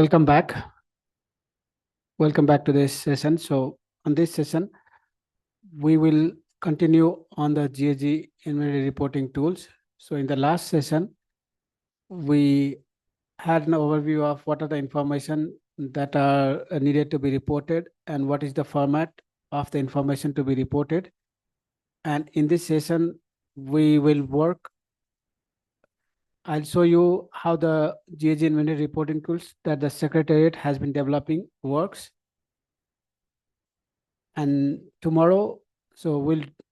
Welcome back. Welcome back to this session. So on this session, we will continue on the GHG inventory reporting tools. So in the last session, we had an overview of what are the information that are needed to be reported and what is the format of the information to be reported. And in this session, we will work. I'll show you how the GHG inventory reporting tools that the Secretariat has been developing works. And tomorrow,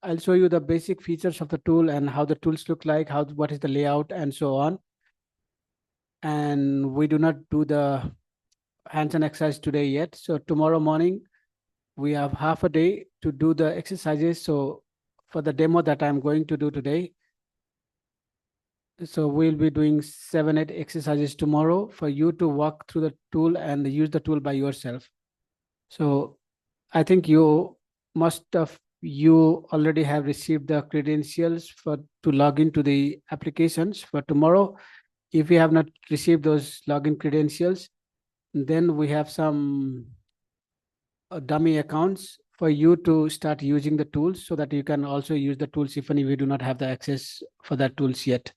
I'll show you the basic features of the tool and how the tools look like, what is the layout and so on. And we do not do the hands-on exercise today yet. So tomorrow morning, we have half a day to do the exercises. So for the demo that I'm going to do today, so we'll be doing 7-8 exercises tomorrow for you to walk through the tool and use the tool by yourself. So I think you already have received the credentials to log into the applications for tomorrow. If you have not received those login credentials, then we have some dummy accounts for you to start using the tools so that you can also use the tools even if you do not have the access for that tools yet.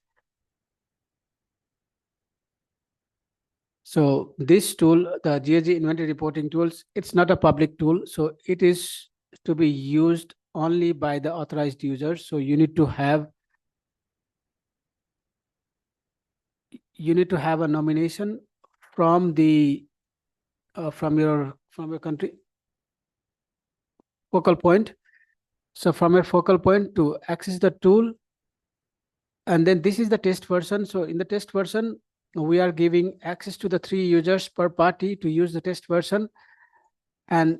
So this tool, the GHG inventory reporting tools, it's not a public tool. So it is to be used only by the authorized users. So you need to have a nomination from the from your country focal point. So from a focal point to access the tool, and then this is the test version. So in the test version, we are giving access to the 3 users per party to use the test version. And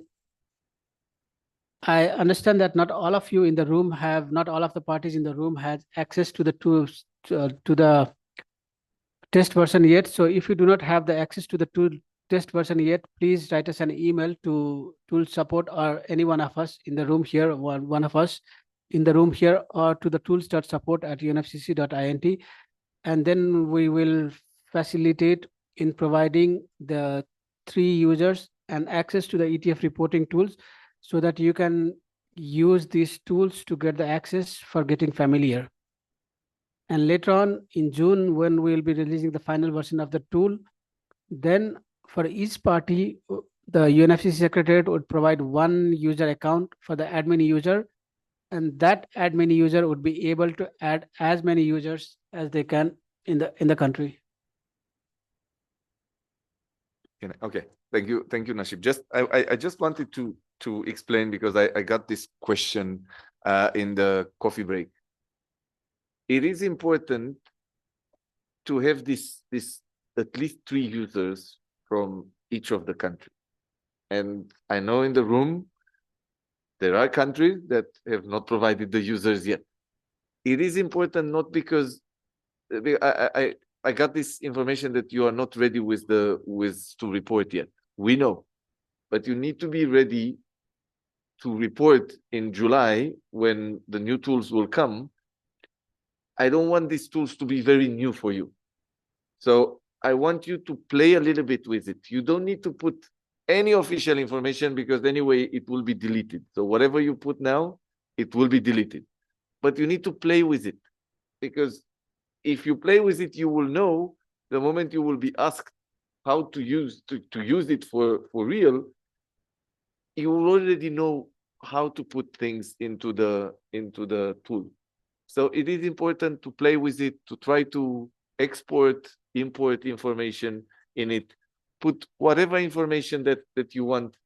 I understand that not all of the parties in the room has access to the tools, to the test version yet. So if you do not have the access to the tool test version yet, please write us an email to tool support or any one of us in the room here, one of us in the room here, or to the tools.support@unfcc.int. And then we will facilitate in providing the 3 users and access to the ETF reporting tools so that you can use these tools to get the access for getting familiar. And later on in June, when we'll be releasing the final version of the tool, then for each party, the UNFCCC Secretariat would provide 1 user account for the admin user, and that admin user would be able to add as many users as they can in the country. Okay, thank you, Nashib. I just wanted to explain, because I got this question in the coffee break. It is important to have this at least 3 users from each of the countries. And I know in the room there are countries that have not provided the users yet. It is important not because I got this information that you are not ready to report yet. We know, but you need to be ready to report in July when the new tools will come. I don't want these tools to be very new for you. So I want you to play a little bit with it. You don't need to put any official information, because anyway, it will be deleted. So whatever you put now, it will be deleted. But you need to play with it, because if you play with it, you will know the moment you will be asked how to use it for real, you will already know how to put things into the tool. So it is important to play with it, to try to export, import information in it, put whatever information that you want,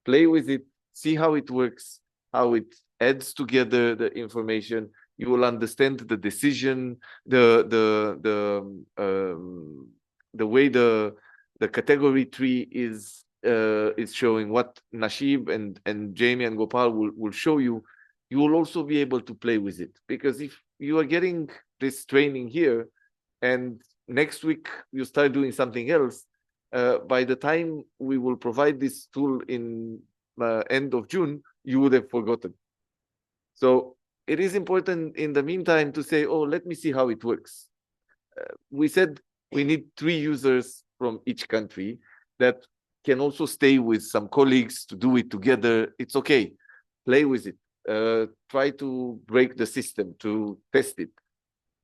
play with it, see how it works, how it adds together the information. You will understand the decision, the way the category tree is showing, what Nashib and Jamie and Gopal will show you. You will also be able to play with it, because if you are getting this training here and next week you start doing something else, by the time we will provide this tool in end of June, you would have forgotten. So it is important in the meantime to say, oh, let me see how it works. We said we need 3 users from each country. that can also stay with some colleagues to do it together. It's okay. Play with it. Try to break the system, to test it.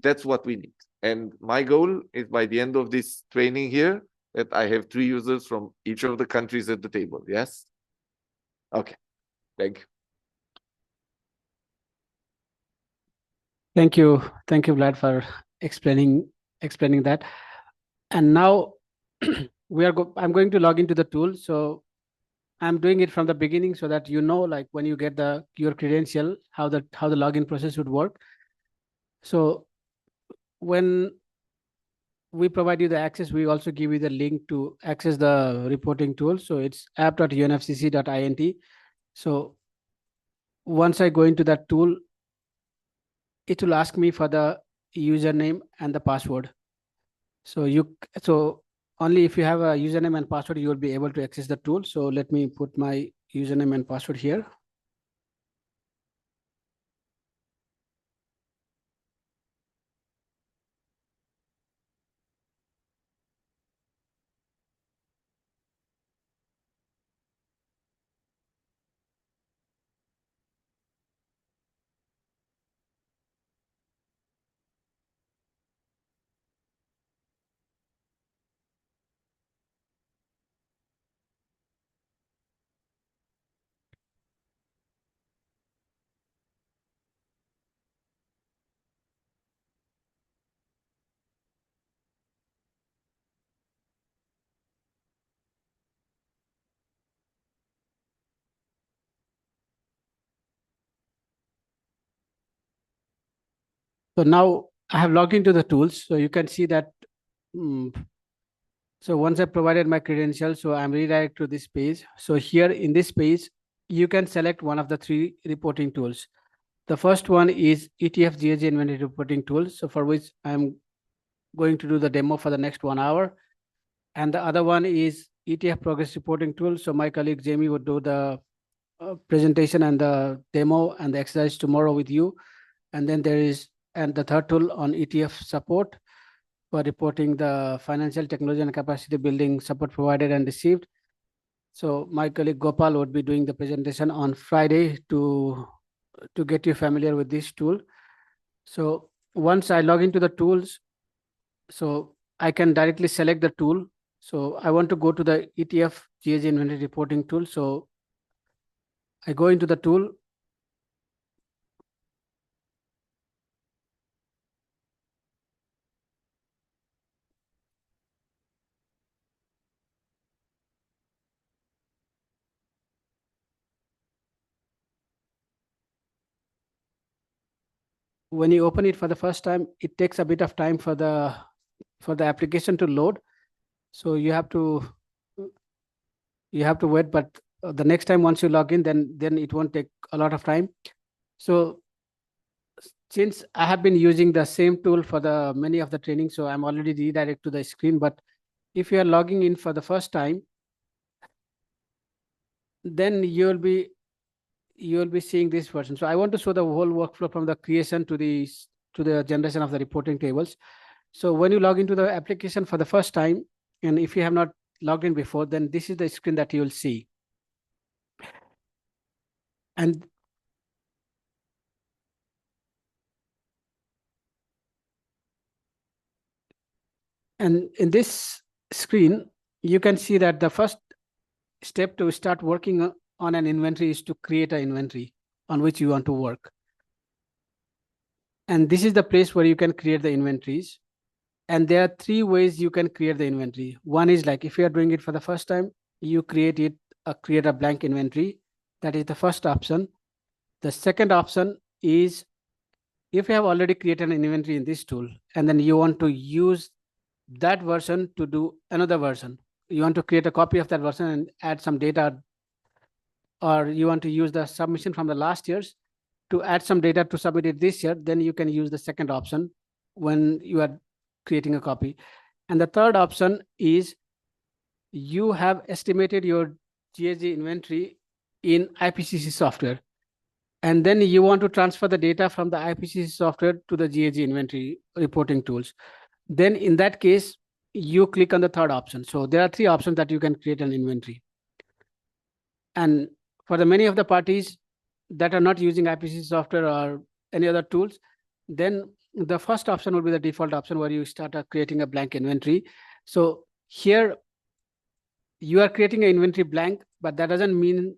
That's what we need. And my goal is by the end of this training here, that I have 3 users from each of the countries at the table. Yes? Okay. Thank you. Thank you. Thank you, Vlad, for explaining that. And now I'm going to log into the tool. So I'm doing it from the beginning so that you know, like when you get your credential, how the login process would work. So when we provide you the access, we also give you the link to access the reporting tool. So it's app.unfcc.int. So once I go into that tool, it will ask me for the username and the password. So only if you have a username and password, you will be able to access the tool. So let me put my username and password here. So now I have logged into the tools. So you can see that. So once I provided my credentials, so I'm redirected to this page. So here in this page, you can select one of the 3 reporting tools. The first one is ETF GHG inventory reporting tool. So for which I'm going to do the demo for the next 1 hour. And the other one is ETF progress reporting tool. So my colleague Jamie would do the presentation and the demo and the exercise tomorrow with you. And then the third tool on ETF support for reporting the financial technology and capacity building support provided and received. So my colleague Gopal would be doing the presentation on Friday to get you familiar with this tool. So once I log into the tools, so I can directly select the tool. So I want to go to the ETF GHG inventory reporting tool. So I go into the tool. When you open it for the first time, it takes a bit of time for the application to load. So you have to wait, but the next time once you log in, then it won't take a lot of time. So since I have been using the same tool for the many of the training, so I'm already redirected to the screen. But if you are logging in for the first time, then you'll be seeing this version. So I want to show the whole workflow from the creation to the generation of the reporting tables. So when you log into the application for the first time, and if you have not logged in before, then this is the screen that you will see. And in this screen, you can see that the first step to start working on an inventory is to create an inventory on which you want to work. And this is the place where you can create the inventories. And there are 3 ways you can create the inventory. One is like if you are doing it for the first time, you create a blank inventory. That is the first option. The second option is if you have already created an inventory in this tool and then you want to use that version to do another version. You want to create a copy of that version and add some data, or you want to use the submission from the last year's to add some data to submit it this year, then you can use the second option when you are creating a copy. And the third option is you have estimated your GHG inventory in IPCC software. And then you want to transfer the data from the IPCC software to the GHG inventory reporting tools. Then in that case, you click on the third option. So there are three options that you can create an inventory. And for the many of the parties that are not using IPC software or any other tools, then the first option will be the default option where you start creating a blank inventory. So here you are creating an inventory blank, but that doesn't mean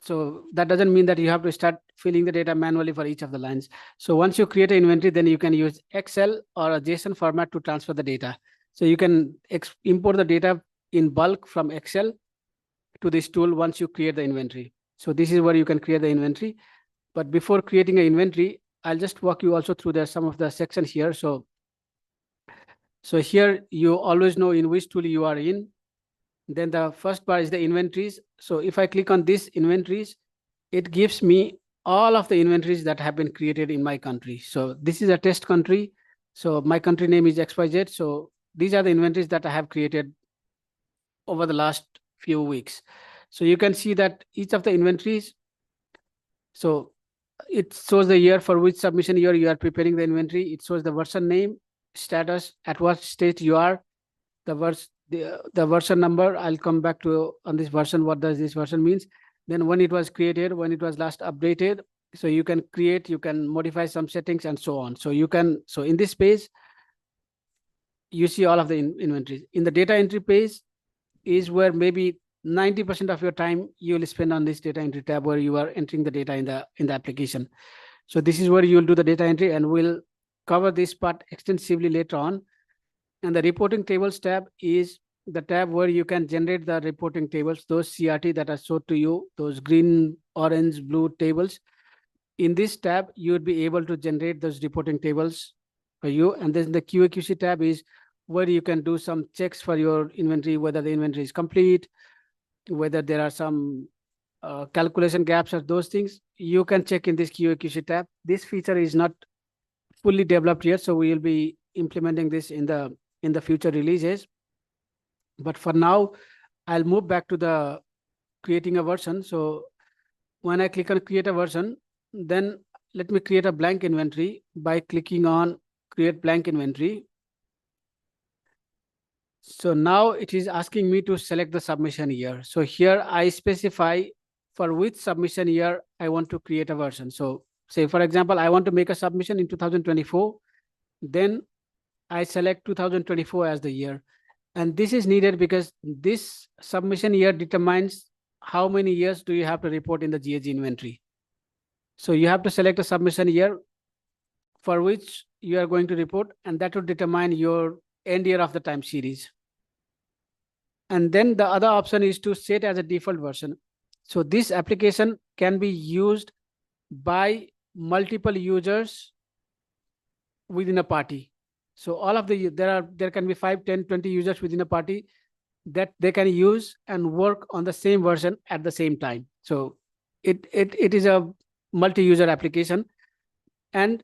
that you have to start filling the data manually for each of the lines. So once you create an inventory, then you can use Excel or a JSON format to transfer the data. So you can import the data in bulk from Excel to this tool once you create the inventory. So this is where you can create the inventory. But before creating an inventory, I'll just walk you also through some of the sections here. So here you always know in which tool you are in. Then the first part is the inventories. So if I click on this inventories, it gives me all of the inventories that have been created in my country. So this is a test country. So my country name is XYZ. So these are the inventories that I have created over the last few weeks. So you can see that each of the inventories, so it shows the year for which submission year you are preparing the inventory. It shows the version name, status, at what stage you are, the version number. I'll come back to on this version. What does this version means? Then when it was created, when it was last updated. So you can create, you can modify some settings and so on. So you can, so in this page, you see all of the inventories. In the data entry page is where maybe 90% of your time you will spend on this data entry tab where you are entering the data in the application. So this is where you will do the data entry, and we'll cover this part extensively later on. And the reporting tables tab is the tab where you can generate the reporting tables, those CRT that are showed to you, those green, orange, blue tables. In this tab, you would be able to generate those reporting tables for you. And then the QAQC tab is where you can do some checks for your inventory, whether the inventory is complete, whether there are some calculation gaps or those things. You can check in this QAQC tab. This feature is not fully developed yet, so we will be implementing this in the future releases. But for now, I'll move back to the creating a version. So when I click on create a version, then let me create a blank inventory by clicking on create blank inventory. So now it is asking me to select the submission year. So here I specify for which submission year I want to create a version. So say, for example, I want to make a submission in 2024. Then I select 2024 as the year. And this is needed because this submission year determines how many years do you have to report in the GHG inventory. So you have to select a submission year for which you are going to report, and that will determine your end year of the time series. And then the other option is to set as a default version. So this application can be used by multiple users within a party. So all of there can be 5, 10, 20 users within a party that they can use and work on the same version at the same time. So it is a multi-user application. And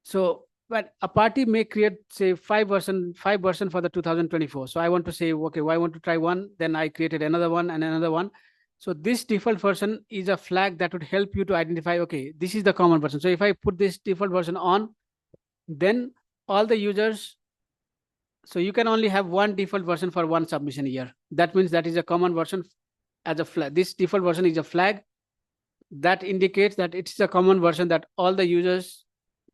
so, but a party may create, say, five version for the 2024. So I want to say, okay, well, I want to try one, then I created another one and another one. So this default version is a flag that would help you to identify, okay, this is the common version. So if I put this default version on, then all the users, so you can only have one default version for one submission year. That means that is a common version as a flag. This default version is a flag that indicates that it's a common version that all the users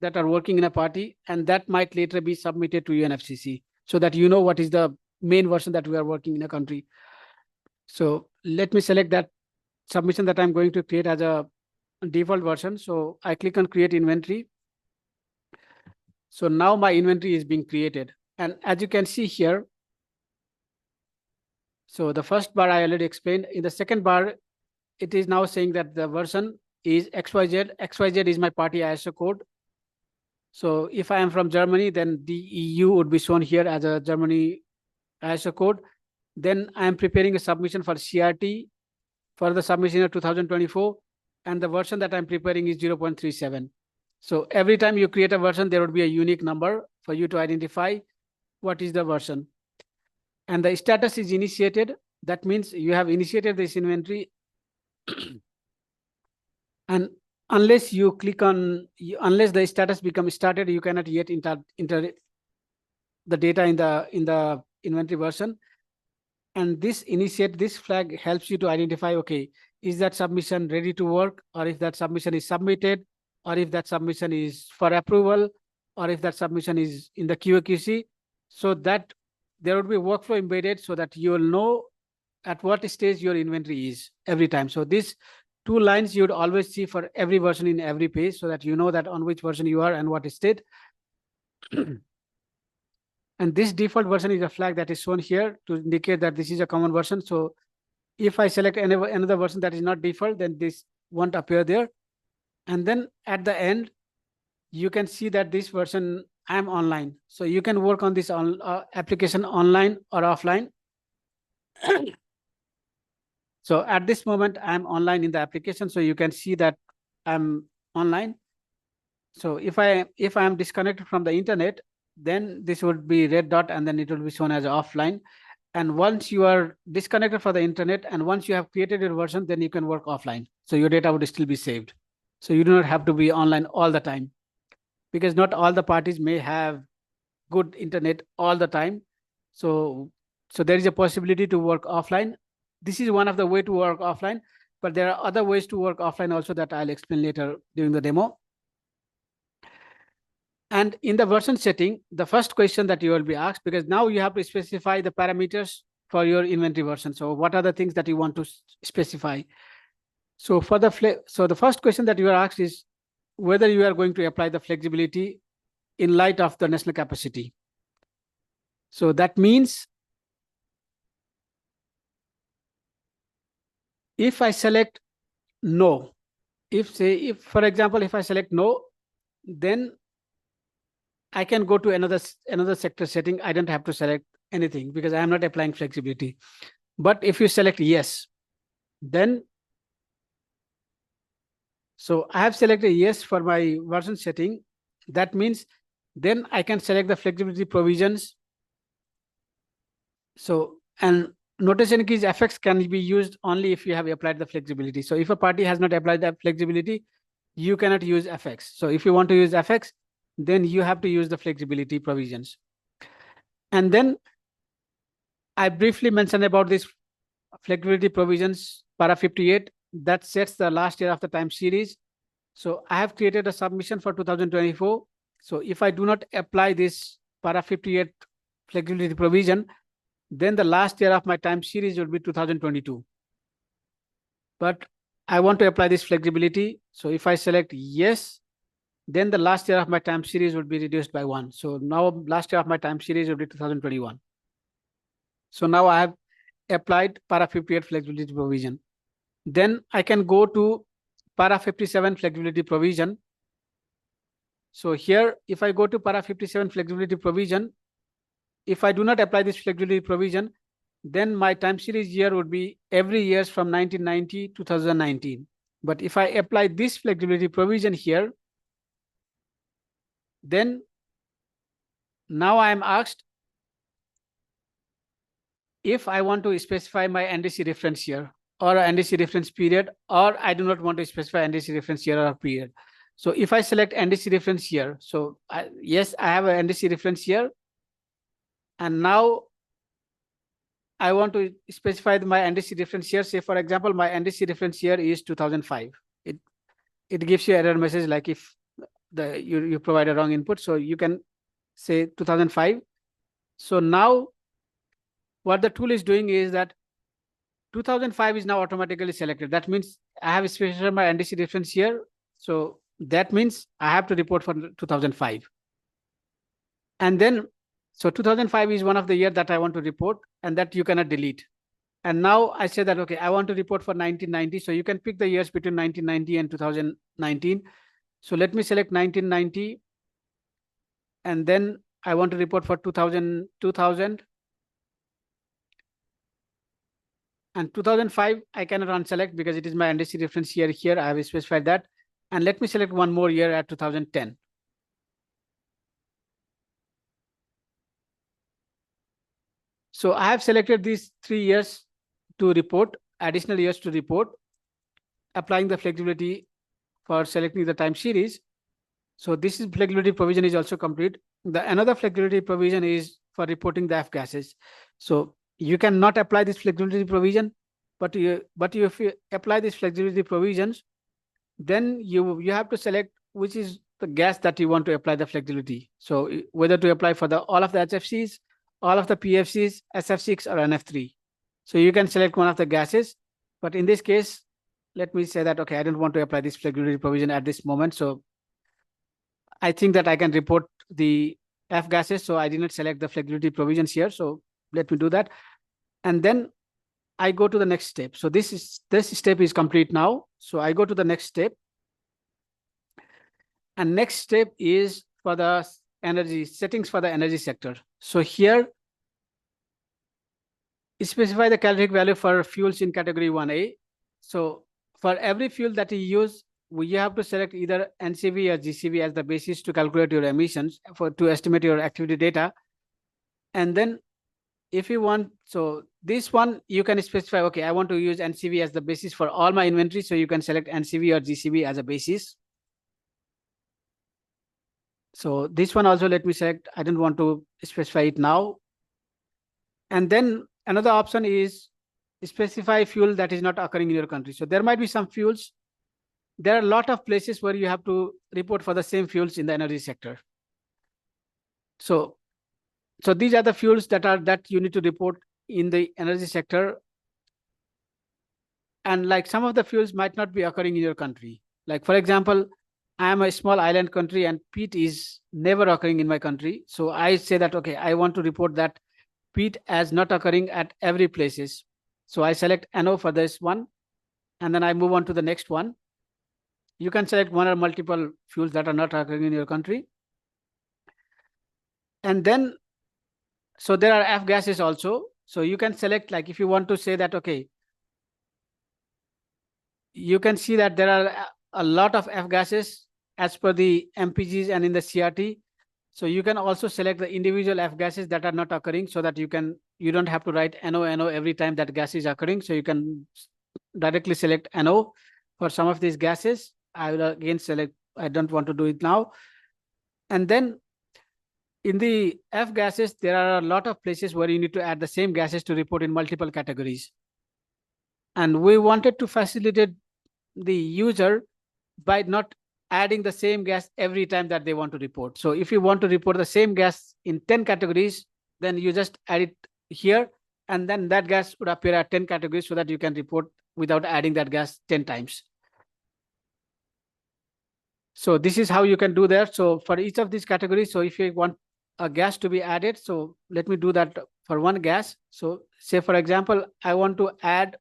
that are working in a party, and that might later be submitted to UNFCCC so that you know what is the main version that we are working in a country. So let me select that submission that I'm going to create as a default version. So I click on create inventory. So now my inventory is being created. And as you can see here, so the first bar I already explained. In the second bar, it is now saying that the version is XYZ. XYZ is my party ISO code. So if I am from Germany, then the EU would be shown here as a Germany ISO code. Then I am preparing a submission for CRT for the submission of 2024. And the version that I'm preparing is 0.37. So every time you create a version, there would be a unique number for you to identify what is the version. And the status is initiated. That means you have initiated this inventory. And unless you click on, unless the status becomes started, you cannot yet enter the data in the inventory version. And this flag helps you to identify, okay, is that submission ready to work, or if that submission is submitted, or if that submission is for approval, or if that submission is in the QA/QC, so that there would be workflow embedded so that you will know at what stage your inventory is every time. So these two lines you would always see for every version in every page, so that you know that on which version you are and what state. And this default version is a flag that is shown here to indicate that this is a common version. So if I select another version that is not default, then this won't appear there. And then at the end, you can see that this version, I'm online. So you can work on this application online or offline. So at this moment, I'm online in the application. So you can see that I'm online. So if I am disconnected from the internet, then this would be red dot, and then it will be shown as offline. And once you are disconnected from the internet, and once you have created your version, then you can work offline. So your data would still be saved. So you do not have to be online all the time, because not all the parties may have good internet all the time. So there is a possibility to work offline. This is one of the way to work offline, but there are other ways to work offline also that I'll explain later during the demo. And in the version setting, the first question that you will be asked, because now you have to specify the parameters for your inventory version. So what are the things that you want to specify? So for the first question that you are asked is whether you are going to apply the flexibility in light of the national capacity. So that means if I select no, if for example, if I select no, then I can go to another sector setting. I don't have to select anything because I am not applying flexibility. But if you select yes, then so I have selected yes for my version setting. That means then I can select the flexibility provisions. So, and notation keys effects can be used only if you have applied the flexibility. So if a party has not applied the flexibility, you cannot use effects. So if you want to use effects, then you have to use the flexibility provisions. And then I briefly mentioned about this flexibility provisions, para 58, that sets the last year of the time series. So I have created a submission for 2024. So if I do not apply this para 58 flexibility provision, then the last year of my time series will be 2022. But I want to apply this flexibility. So if I select yes, then the last year of my time series would be reduced by 1. So now last year of my time series will be 2021. So now I have applied para 58 flexibility provision. Then I can go to para 57 flexibility provision. So here, if I go to para 57 flexibility provision, if I do not apply this flexibility provision, then my time series year would be every year from 1990 to 2019. But if I apply this flexibility provision here, then now I am asked if I want to specify my NDC reference year or NDC reference period, or I do not want to specify NDC reference year or period. So if I select NDC reference year, so yes, I have an NDC reference year, and now I want to specify my NDC reference year. Say, for example, my NDC reference year is 2005. It gives you error message like if you provide a wrong input. So you can say 2005. So now what the tool is doing is that 2005 is now automatically selected. That means I have specified my NDC reference year. So that means I have to report for 2005. And then, so 2005 is one of the year that I want to report, and that you cannot delete. And now I say that, okay, I want to report for 1990. So you can pick the years between 1990 and 2019. So let me select 1990. And then I want to report for 2000. And 2005, I cannot unselect because it is my NDC reference year here. I have specified that. And let me select one more year at 2010. So I have selected these 3 years to report, additional years to report, applying the flexibility for selecting the time series. So this is flexibility provision is also complete. the another flexibility provision is for reporting the F gases. So you cannot apply this flexibility provision, but if you apply these flexibility provisions, then you have to select which is the gas that you want to apply the flexibility. So whether to apply for the all of the HFCs, all of the PFCs, SF6 or NF3. So you can select one of the gases, but in this case, let me say that, okay, I don't want to apply this flexibility provision at this moment. So I think that I can report the F gases. So I did not select the flexibility provisions here. So let me do that. And then I go to the next step. So this step is complete now. So I go to the next step. And next step is for the energy settings for the energy sector. So here, specify the calorific value for fuels in category 1A. So for every fuel that you use, you have to select either NCV or GCV as the basis to calculate your emissions to estimate your activity data. And then if you want, so this one, you can specify, okay, I want to use NCV as the basis for all my inventory. So you can select NCV or GCV as a basis. So this one also, let me select, I don't want to specify it now. And then another option is specify fuel that is not occurring in your country. So there might be some fuels. There are a lot of places where you have to report for the same fuels in the energy sector. So these are the fuels that you need to report in the energy sector. And like some of the fuels might not be occurring in your country. Like for example, I am a small island country and peat is never occurring in my country. So I say that, okay, I want to report that peat as not occurring at every places. So I select NO for this one, and then I move on to the next one. You can select one or multiple fuels that are not occurring in your country. And then, so there are F gases also. So you can select, like if you want to say that, okay, you can see that there are a lot of F gases as per the MPGs and in the CRT. So you can also select the individual F gases that are not occurring, so that you don't have to write NO every time that gas is occurring. So you can directly select NO for some of these gases. I will again select, I don't want to do it now. And then in the F gases, there are a lot of places where you need to add the same gases to report in multiple categories. And we wanted to facilitate the user by not adding the same gas every time that they want to report. So if you want to report the same gas in 10 categories, then you just add it here, and then that gas would appear at 10 categories so that you can report without adding that gas 10 times. So this is how you can do that. So for each of these categories, so if you want a gas to be added, so let me do that for one gas. So say, for example, I want to add,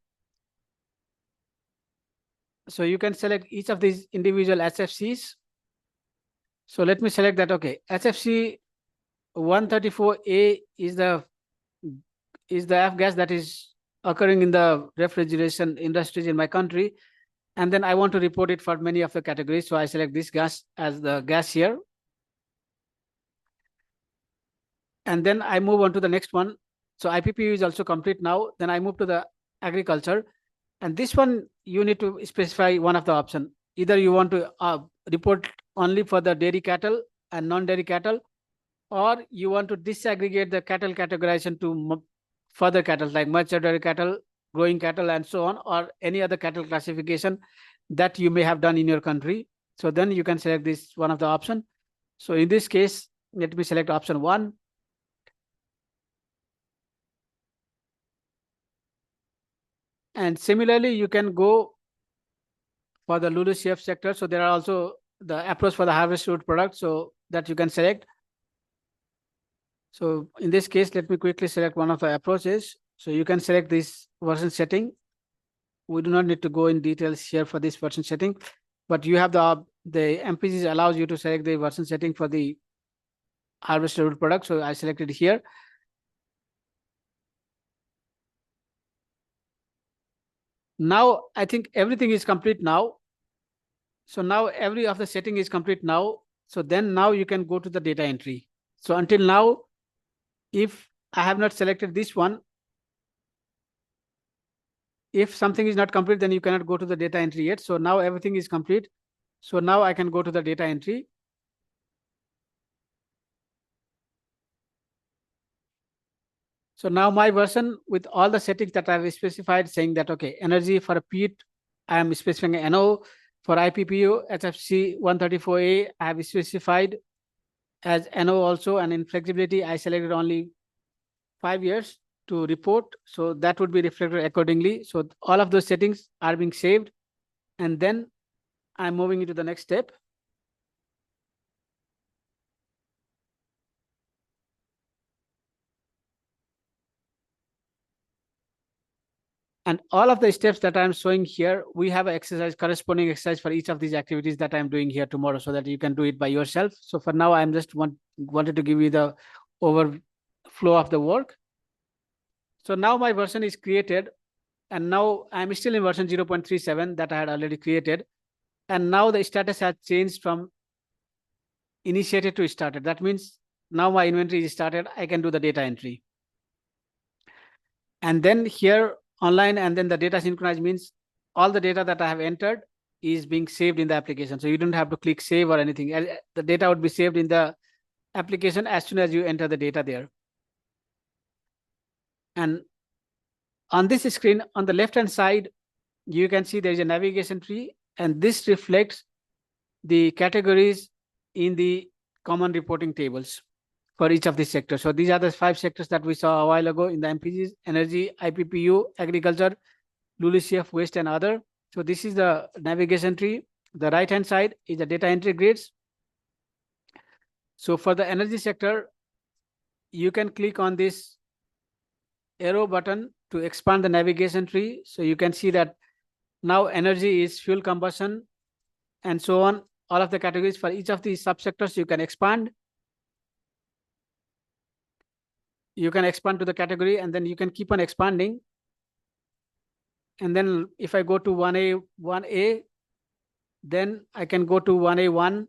so you can select each of these individual SFCs. So let me select that, okay, SFC 134A is the F gas that is occurring in the refrigeration industries in my country. And then I want to report it for many of the categories. So I select this gas as the gas here. And then I move on to the next one. So IPPU is also complete now. Then I move to the agriculture. And this one, you need to specify one of the option. Either you want to report only for the dairy cattle and non-dairy cattle, or you want to disaggregate the cattle categorization to further cattle like mature dairy cattle, growing cattle, and so on, or any other cattle classification that you may have done in your country. So then you can select this one of the option. So in this case, let me select option 1. And similarly, you can go for the LULUCF sector. So there are also the approach for the harvest root product, so that you can select. So in this case, let me quickly select one of the approaches. So you can select this version setting. We do not need to go in details here for this version setting, but you have the MPGs allows you to select the version setting for the harvested root product. So I selected here. Now I think everything is complete now. So now every of the setting is complete now. So then now you can go to the data entry. So until now, if I have not selected this one, if something is not complete, then you cannot go to the data entry yet. So now everything is complete. So now I can go to the data entry. So now my version with all the settings that I've specified saying that, okay, energy for a peat, I'm specifying NO. For IPPU, HFC 134A, I have specified as NO also, and in flexibility, I selected only 5 years to report. So that would be reflected accordingly. So all of those settings are being saved. And then I'm moving into the next step. And all of the steps that I'm showing here, we have an exercise, corresponding exercise for each of these activities that I'm doing here tomorrow, so that you can do it by yourself. So for now, I'm just wanted to give you the overflow of the work. So now my version is created, and now I'm still in version 0.37 that I had already created. And now the status has changed from initiated to started. That means now my inventory is started. I can do the data entry. And then here online, and then the data synchronized means all the data that I have entered is being saved in the application. So you don't have to click save or anything. The data would be saved in the application as soon as you enter the data there. And on this screen, on the left-hand side, you can see there is a navigation tree, and this reflects the categories in the common reporting tables for each of these sectors. So these are the 5 sectors that we saw a while ago in the MPGs: energy, IPPU, agriculture, LULUCF, waste, and other. So this is the navigation tree. The right-hand side is the data entry grids. So for the energy sector, you can click on this arrow button to expand the navigation tree. So you can see that now energy is fuel combustion and so on. All of the categories for each of these subsectors you can expand. You can expand to the category, and then you can keep on expanding. And then if I go to 1A, then I can go to 1A1.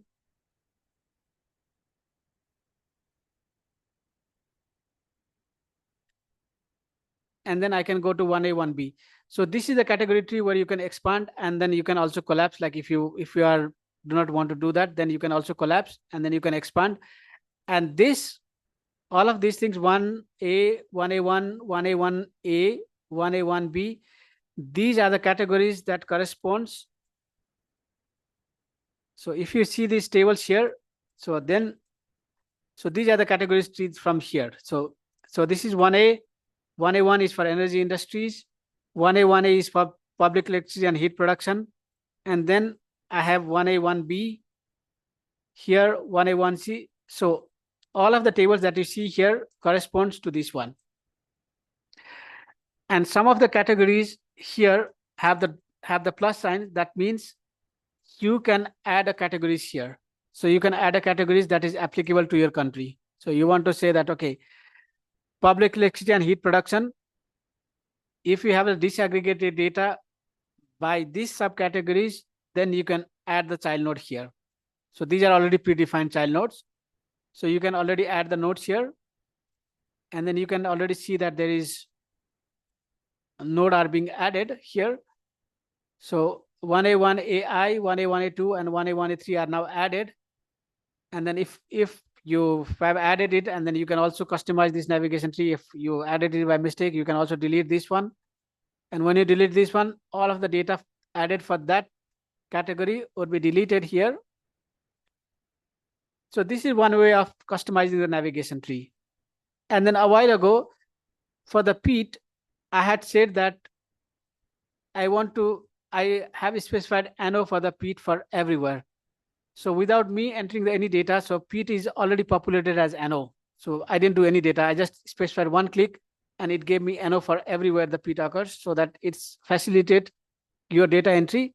And then I can go to 1A, 1B. So this is the category tree where you can expand, and then you can also collapse. Like if you do not want to do that, then you can also collapse, and then you can expand. And this, all of these things, 1A, 1A1, 1A1A, 1A1B, these are the categories that corresponds. So if you see these tables here, so these are the categories trees from here. So this is 1A. 1A1 is for energy industries. 1A1A is for public electricity and heat production. And then I have 1A, 1B here, 1A, 1C. So all of the tables that you see here corresponds to this one. And some of the categories here have the plus sign. That means you can add a categories here. So you can add a categories that is applicable to your country. So you want to say that, okay, public electricity and heat production, if you have a disaggregated data by these subcategories, then you can add the child node here. So these are already predefined child nodes. So you can already add the nodes here. And then you can already see that there is a node are being added here. So 1A1AI, 1A1A2, and 1A1A3 are now added. And then if you have added it, and then you can also customize this navigation tree. If you added it by mistake, you can also delete this one. And when you delete this one, all of the data added for that category would be deleted here. So this is one way of customizing the navigation tree. And then a while ago, for the peat, I had said that I have specified NO for the peat for everywhere. So without me entering any data, so peat is already populated as NO. So I didn't do any data. I just specified one click, and it gave me NO for everywhere the peat occurs, so that it's facilitate your data entry.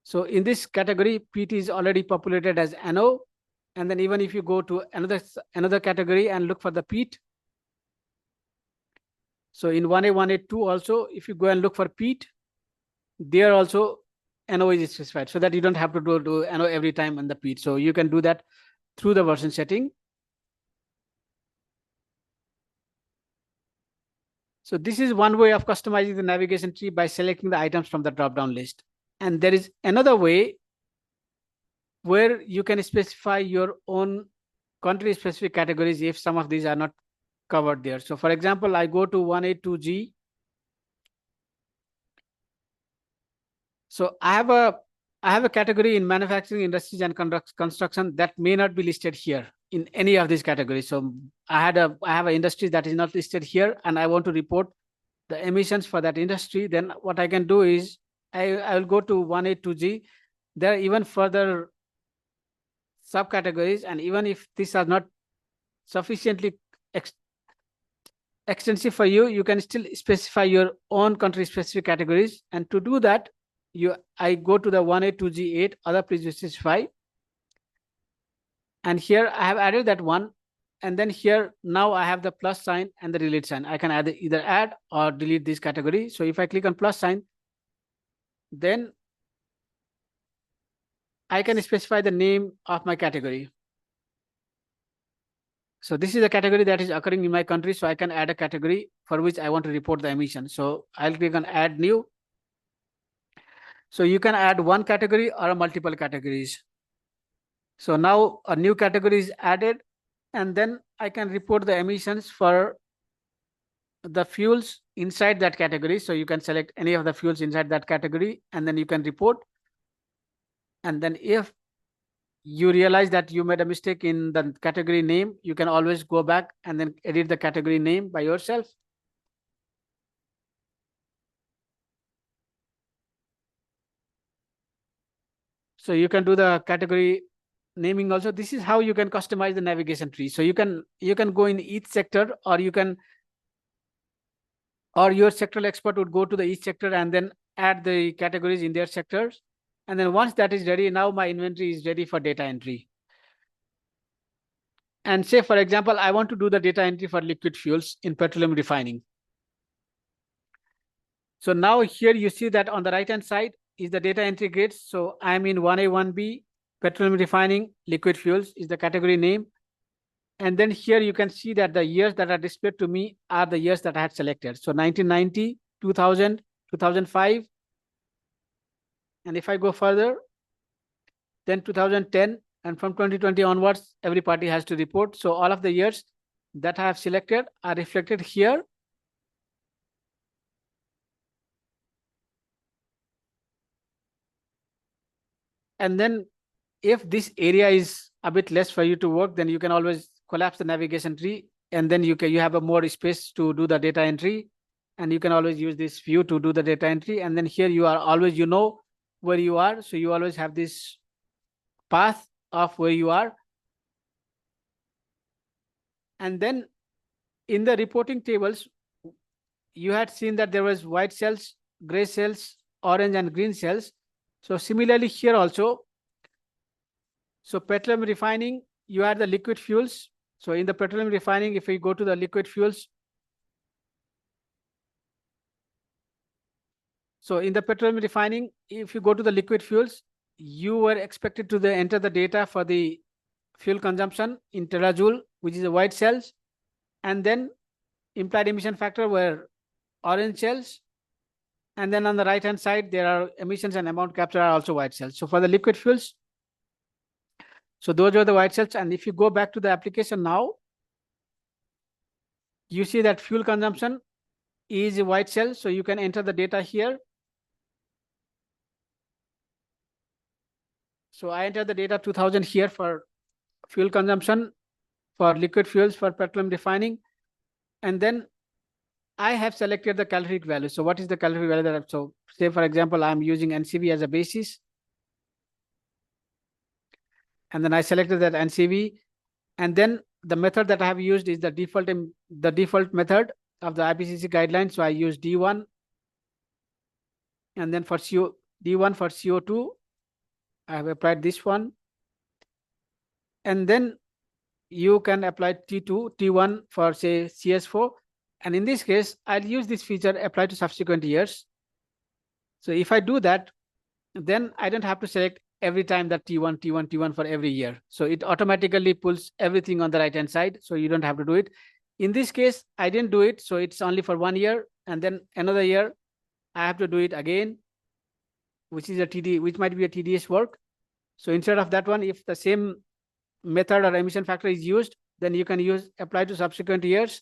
So in this category, peat is already populated as NO. And then even if you go to another category and look for the peat, so in 1A, 1A2 also, if you go and look for peat, there also NO is specified, so that you don't have to do NO every time on the peat. So you can do that through the version setting. So this is one way of customizing the navigation tree by selecting the items from the drop-down list. And there is another way where you can specify your own country-specific categories if some of these are not covered there. So for example, I go to 182G. So I have a category in manufacturing, industries, and construction that may not be listed here in any of these categories. So I have an industry that is not listed here, and I want to report the emissions for that industry. Then what I can do is I will go to 182G. There are even further subcategories, and even if these are not sufficiently extensive for you, you can still specify your own country specific categories. And to do that, I go to the 182G8 other, please specify, and here I have added that one. And then here now I have the plus sign and the delete sign. I can either add or delete this category. So if I click on plus sign, then I can specify the name of my category. So this is a category that is occurring in my country. So I can add a category for which I want to report the emission. So I'll click on add new. So you can add one category or multiple categories. So now a new category is added, and then I can report the emissions for the fuels inside that category. So you can select any of the fuels inside that category, and then you can report. And then if you realize that you made a mistake in the category name, you can always go back and then edit the category name by yourself. So you can do the category naming also. This is how you can customize the navigation tree. So you can go in each sector, or your sectoral expert would go to the each sector and then add the categories in their sectors. And then once that is ready, now my inventory is ready for data entry. And say, for example, I want to do the data entry for liquid fuels in petroleum refining. So now here you see that on the right-hand side is the data entry grids. So I'm in 1A, 1B, petroleum refining, liquid fuels is the category name. And then here you can see that the years that are displayed to me are the years that I had selected. So 1990, 2000, 2005. And if I go further, then 2010, and from 2020 onwards, every party has to report. So all of the years that I have selected are reflected here. And then if this area is a bit less for you to work, then you can always collapse the navigation tree, and then you have a more space to do the data entry, and you can always use this view to do the data entry. And then here you are always, where you are. So you always have this path of where you are. And then in the reporting tables, you had seen that there was white cells, gray cells, orange and green cells. So similarly here also, so petroleum refining, you had the liquid fuels. So in the petroleum refining, if we go to the liquid fuels, so in the petroleum refining, if you go to the liquid fuels, you were expected to enter the data for the fuel consumption in terajoule, which is the white cells, and then implied emission factor were orange cells. And then on the right-hand side, there are emissions and amount capture are also white cells. So for the liquid fuels, so those are the white cells. And if you go back to the application now, you see that fuel consumption is a white cell. So you can enter the data here. So I enter the data 2000 here for fuel consumption, for liquid fuels, for petroleum refining. And then I have selected the calorific value. So what is the calorific value that I have? So say, for example, I'm using NCV as a basis. And then I selected that NCV. And then the method that I have used is the default method of the IPCC guidelines. So I use D1. And then for D1 for CO2, I have applied this one. And then you can apply T2, T1 for say CS4. And in this case, I'll use this feature apply to subsequent years. So if I do that, then I don't have to select every time that T1, T1, T1 for every year. So it automatically pulls everything on the right-hand side. So you don't have to do it. In this case, I didn't do it. So it's only for 1 year. And then another year, I have to do it again, which might be a tedious work. So instead of that one, if the same method or emission factor is used, then you can apply to subsequent years.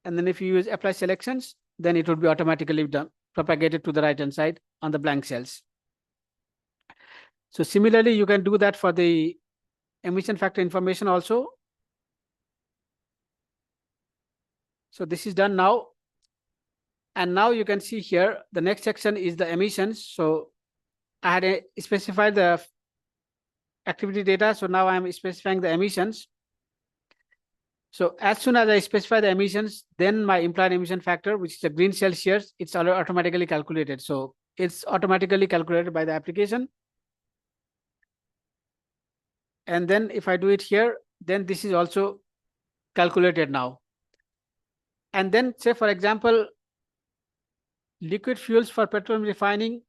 And then if you use apply selections, then it would be automatically done, propagated to the right-hand side on the blank cells. So similarly, you can do that for the emission factor information also. So this is done now. And now you can see here, the next section is the emissions. So I had specified the activity data. So now I'm specifying the emissions. So as soon as I specify the emissions, then my implied emission factor, which is the green cell shares, it's automatically calculated. So it's automatically calculated by the application. And then if I do it here, then this is also calculated now. And then say, for example, liquid fuels for petroleum refining,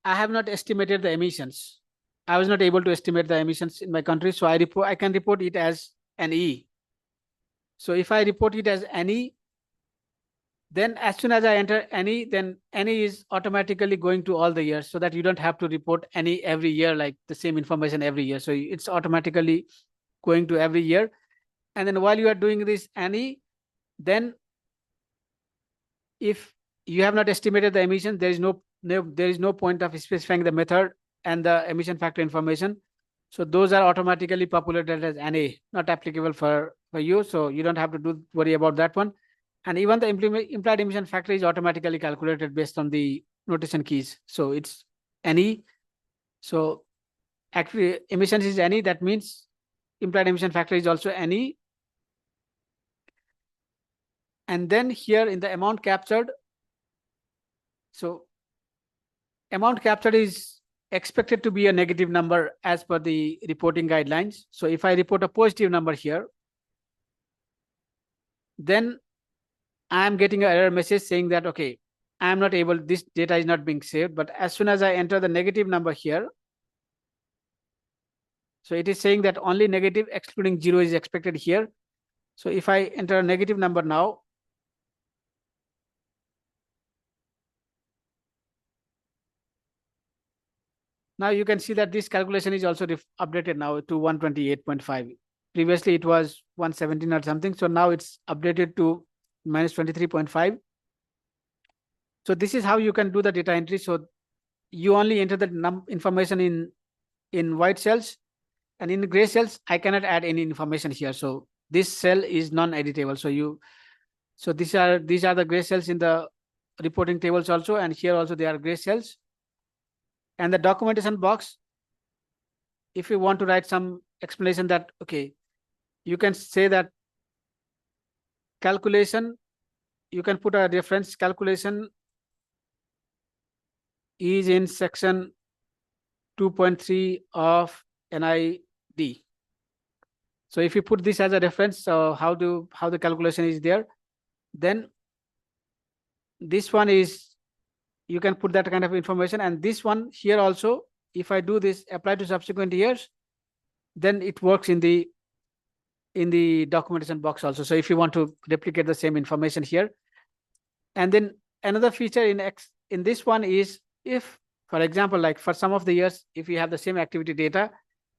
I have not estimated the emissions. I was not able to estimate the emissions in my country. So I can report it as an E. So if I report it as NE, then as soon as I enter NE, then NE is automatically going to all the years, so that you don't have to report NE every year, like the same information every year. So it's automatically going to every year. And then while you are doing this NE, then if you have not estimated the emission, there is no point of specifying the method and the emission factor information. So those are automatically populated as NA, not applicable for you. So you don't have to worry about that one. And even the implied emission factor is automatically calculated based on the notation keys. So it's NE. So actually emissions is NE. That means implied emission factor is also NE. And then here in the amount captured, so amount captured is expected to be a negative number as per the reporting guidelines. So if I report a positive number here, then I'm getting an error message saying that, okay, I'm not able, this data is not being saved. But as soon as I enter the negative number here, so it is saying that only negative excluding 0 is expected here. So if I enter a negative number now, now you can see that this calculation is also updated now to 128.5. Previously it was 117 or something. So now it's updated to minus 23.5. So this is how you can do the data entry. So you only enter the information in white cells, and in gray cells, I cannot add any information here. So this cell is non-editable. So these are the gray cells in the reporting tables also, and here also there are gray cells. And the documentation box, if you want to write some explanation that, okay, you can say that calculation, you can put a reference calculation is in section 2.3 of NID. So if you put this as a reference, so how the calculation is there, then this one is, you can put that kind of information. And this one here also, if I do this apply to subsequent years, then it works in the documentation box also. So if you want to replicate the same information here. And then another feature in this one is, if, for example, like for some of the years, if you have the same activity data,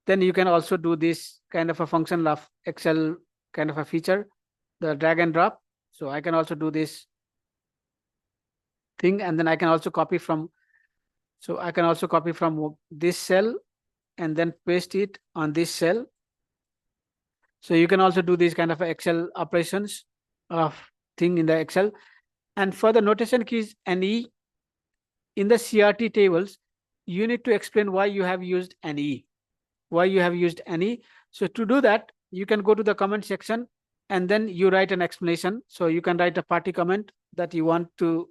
then you can also do this kind of a function of Excel kind of a feature, the drag and drop. So I can also do this thing, and then I can also copy from, so I can also copy from this cell and then paste it on this cell. So you can also do these kind of Excel operations of thing in the Excel. And for the notation keys NE, in the CRT tables, you need to explain why you have used NE, why you have used NE. So to do that, you can go to the comment section and then you write an explanation. So you can write a party comment that you want to,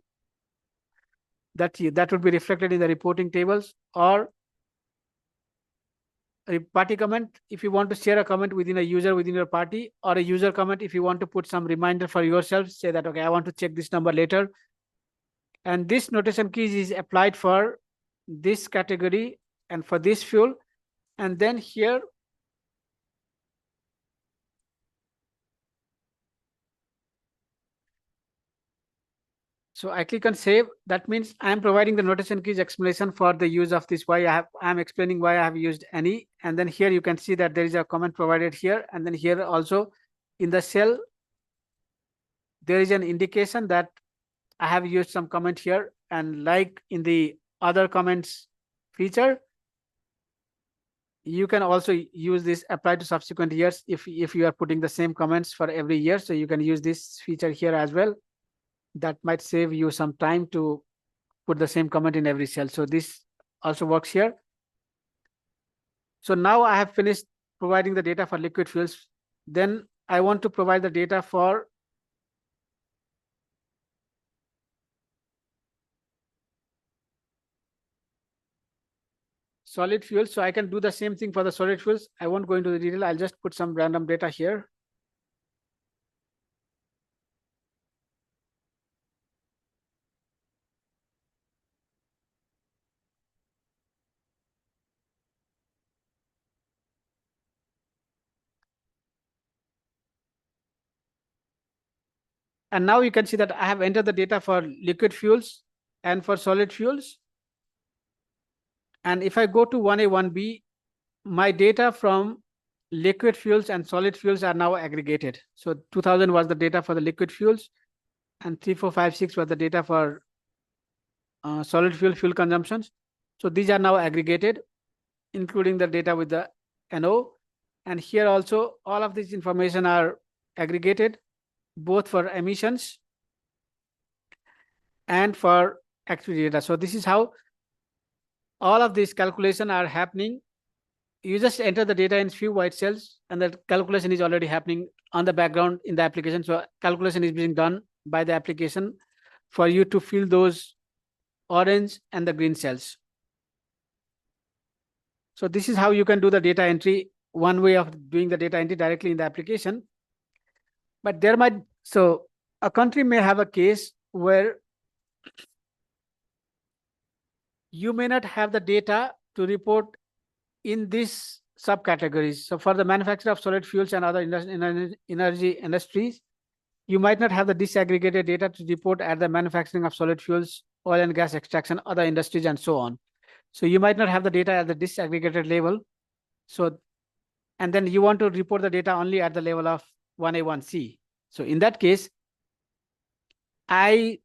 that would be reflected in the reporting tables, or a party comment if you want to share a comment within a user within your party, or a user comment if you want to put some reminder for yourself, say that, okay, I want to check this number later. And this notation keys is applied for this category and for this fuel. And then here, so I click on save. That means I am providing the notation keys explanation for the use of this, why I am explaining why I have used any. And then here you can see that there is a comment provided here. And then here also in the cell, there is an indication that I have used some comment here, and like in the other comments feature, you can also use this apply to subsequent years if you are putting the same comments for every year. So you can use this feature here as well. That might save you some time to put the same comment in every cell. So this also works here. So now I have finished providing the data for liquid fuels. Then I want to provide the data for solid fuels. So I can do the same thing for the solid fuels. I won't go into the detail. I'll just put some random data here. And now you can see that I have entered the data for liquid fuels and for solid fuels. And if I go to 1A, 1B, my data from liquid fuels and solid fuels are now aggregated. So 2000 was the data for the liquid fuels, and 3456 was the data for solid fuel consumptions. So these are now aggregated, including the data with the NO. And here also, all of this information are aggregated, both for emissions and for activity data. So this is how all of these calculations are happening. You just enter the data in few white cells, and the calculation is already happening on the background in the application. So calculation is being done by the application for you to fill those orange and the green cells. So this is how you can do the data entry, one way of doing the data entry directly in the application. But there might, so a country may have a case where you may not have the data to report in these subcategories. So for the manufacture of solid fuels and other energy industries, you might not have the disaggregated data to report at the manufacturing of solid fuels, oil and gas extraction, other industries, and so on. So you might not have the data at the disaggregated level. So, and then you want to report the data only at the level of 1A, 1C. So in that case, I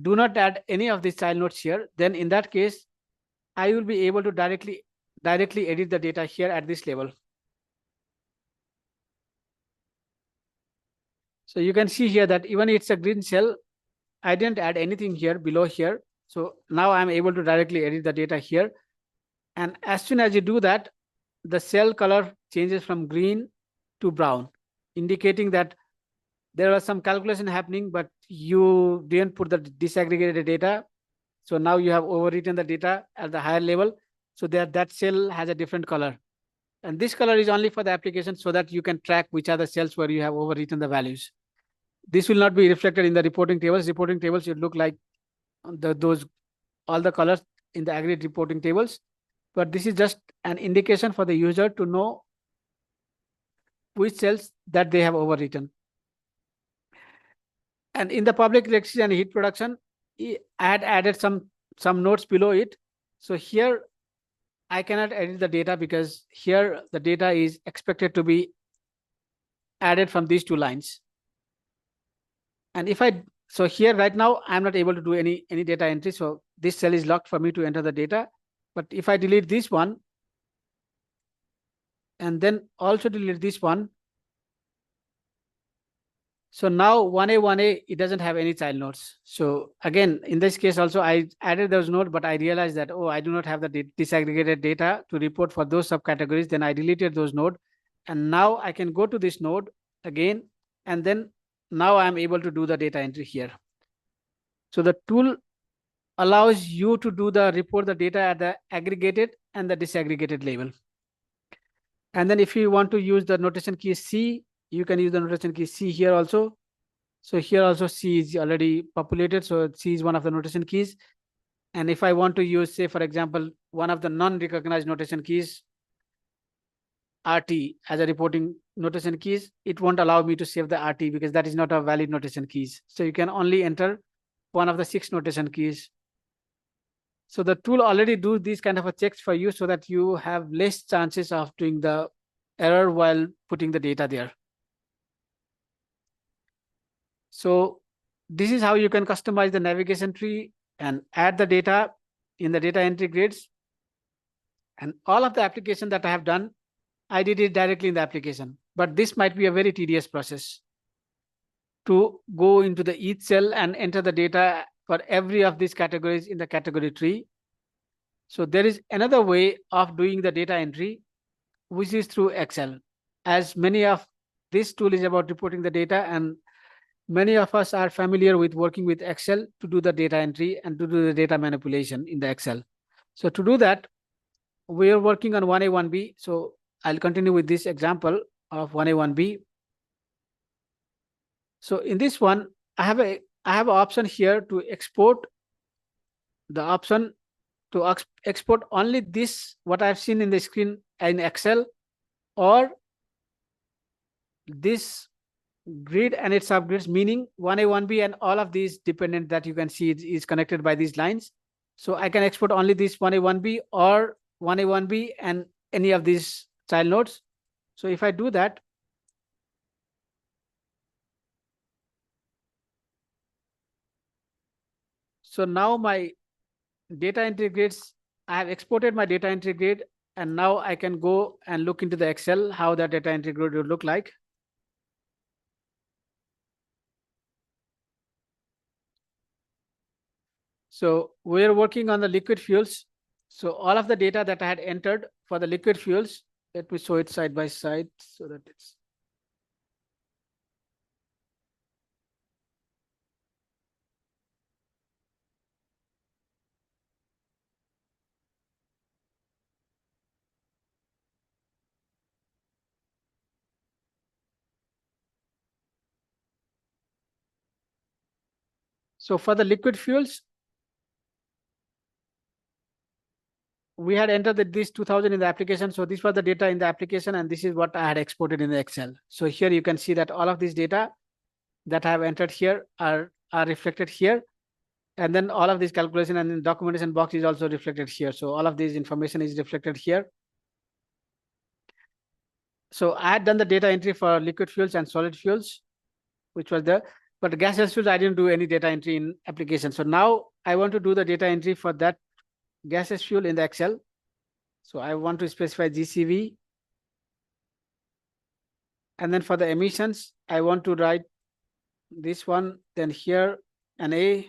do not add any of these child nodes here. Then in that case, I will be able to directly edit the data here at this level. So you can see here that even it's a green cell, I didn't add anything here below here. So now I'm able to directly edit the data here. And as soon as you do that, the cell color changes from green to brown, indicating that there was some calculation happening, but you didn't put the disaggregated data. So now you have overwritten the data at the higher level. So that cell has a different color. And this color is only for the application so that you can track which are the cells where you have overwritten the values. This will not be reflected in the reporting tables. Reporting tables should look like all the colors in the aggregate reporting tables. But this is just an indication for the user to know which cells that they have overwritten. And in the public electricity and heat production, I had added some notes below it. So here I cannot edit the data because here the data is expected to be added from these two lines. And if so here right now, I'm not able to do any data entry. So this cell is locked for me to enter the data. But if I delete this one, and then also delete this one, so now 1A, it doesn't have any child nodes. So again, in this case also, I added those nodes, but I realized that, oh, I do not have the disaggregated data to report for those subcategories. Then I deleted those nodes. And now I can go to this node again, and then now I'm able to do the data entry here. So the tool allows you to report the data at the aggregated and the disaggregated level. And then if you want to use the notation key C, you can use the notation key C here also. So here also C is already populated. So C is one of the notation keys. And if I want to use, say, for example, one of the non-recognized notation keys, RT as a reporting notation keys, it won't allow me to save the RT because that is not a valid notation keys. So you can only enter one of the 6 notation keys. So the tool already do these kind of a checks for you so that you have less chances of doing the error while putting the data there. So this is how you can customize the navigation tree and add the data in the data entry grids. And all of the application that I have done, I did it directly in the application. But this might be a very tedious process to go into the each cell and enter the data for every of these categories in the category tree. So there is another way of doing the data entry, which is through Excel. As many of this tool is about reporting the data, and many of us are familiar with working with Excel to do the data entry and to do the data manipulation in the Excel. So to do that, we are working on 1A, 1B. So I'll continue with this example of 1A, 1B. So in this one, I have an option here to export the option to export only this, what I've seen in the screen in Excel, or this grid and its subgrids, meaning 1A, 1B, and all of these dependent that you can see is connected by these lines. So I can export only this 1A, 1B or 1A, 1B and any of these child nodes. So if I do that, so now my data entry grids, I have exported my data entry grid, and now I can go and look into the Excel how that data entry grid would look like. So we're working on the liquid fuels. So all of the data that I had entered for the liquid fuels, let me show it side by side so that it's. So for the liquid fuels, we had entered this 2000 in the application. So this was the data in the application, and this is what I had exported in the Excel. So here you can see that all of these data that I have entered here are reflected here. And then all of this calculation and documentation box is also reflected here. So all of this information is reflected here. So I had done the data entry for liquid fuels and solid fuels, which was there. But gaseous fuels, I didn't do any data entry in application. So now I want to do the data entry for that gaseous fuel in the Excel. So I want to specify GCV. And then for the emissions, I want to write this one, then here an A.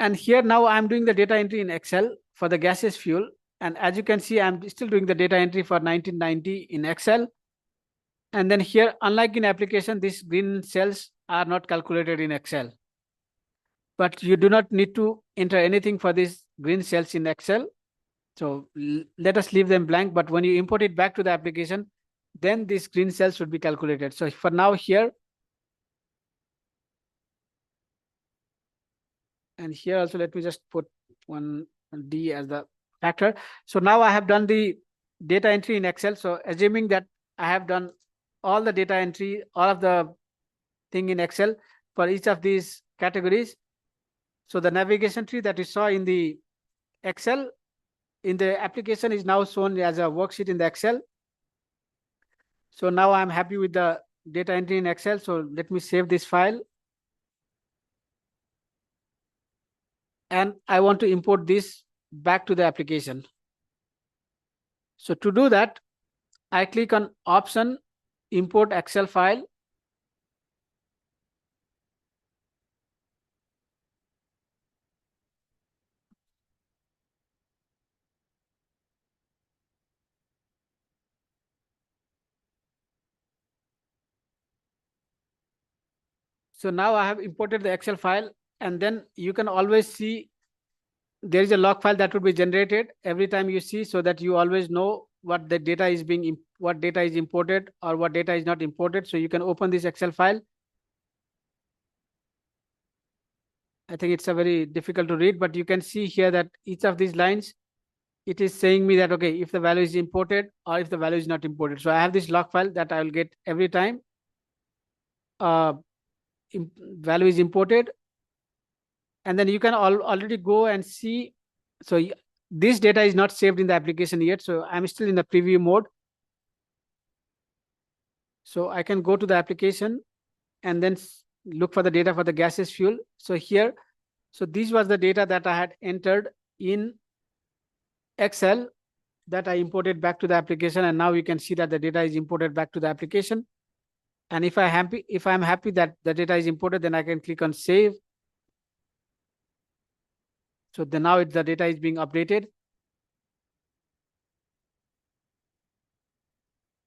And here now I'm doing the data entry in Excel for the gaseous fuel. And as you can see, I'm still doing the data entry for 1990 in Excel. And then here, unlike in application, these green cells are not calculated in Excel. But you do not need to enter anything for these green cells in Excel. So let us leave them blank. But when you import it back to the application, then these green cells should be calculated. So for now here, and here also, let me just put one D as the factor. So now I have done the data entry in Excel. So assuming that I have done all the data entry, all of the thing in Excel for each of these categories. So the navigation tree that you saw in the Excel, in the application is now shown as a worksheet in the Excel. So now I'm happy with the data entry in Excel. So let me save this file. And I want to import this back to the application. So to do that, I click on option, import Excel file. So now I have imported the Excel file, and then you can always see there is a log file that would be generated every time you see, so that you always know what the data is what data is imported or what data is not imported. So you can open this Excel file. I think it's a very difficult to read, but you can see here that each of these lines, it is saying me that, okay, if the value is imported or if the value is not imported. So I have this log file that I will get every time. value is imported, and then you can already go and see. So this data is not saved in the application yet, so I'm still in the preview mode. So I can go to the application and then look for the data for the gaseous fuel. So here, so this was the data that I had entered in Excel that I imported back to the application, and now you can see that the data is imported back to the application. And if I'm happy that the data is imported, then I can click on save. So then now the data is being updated.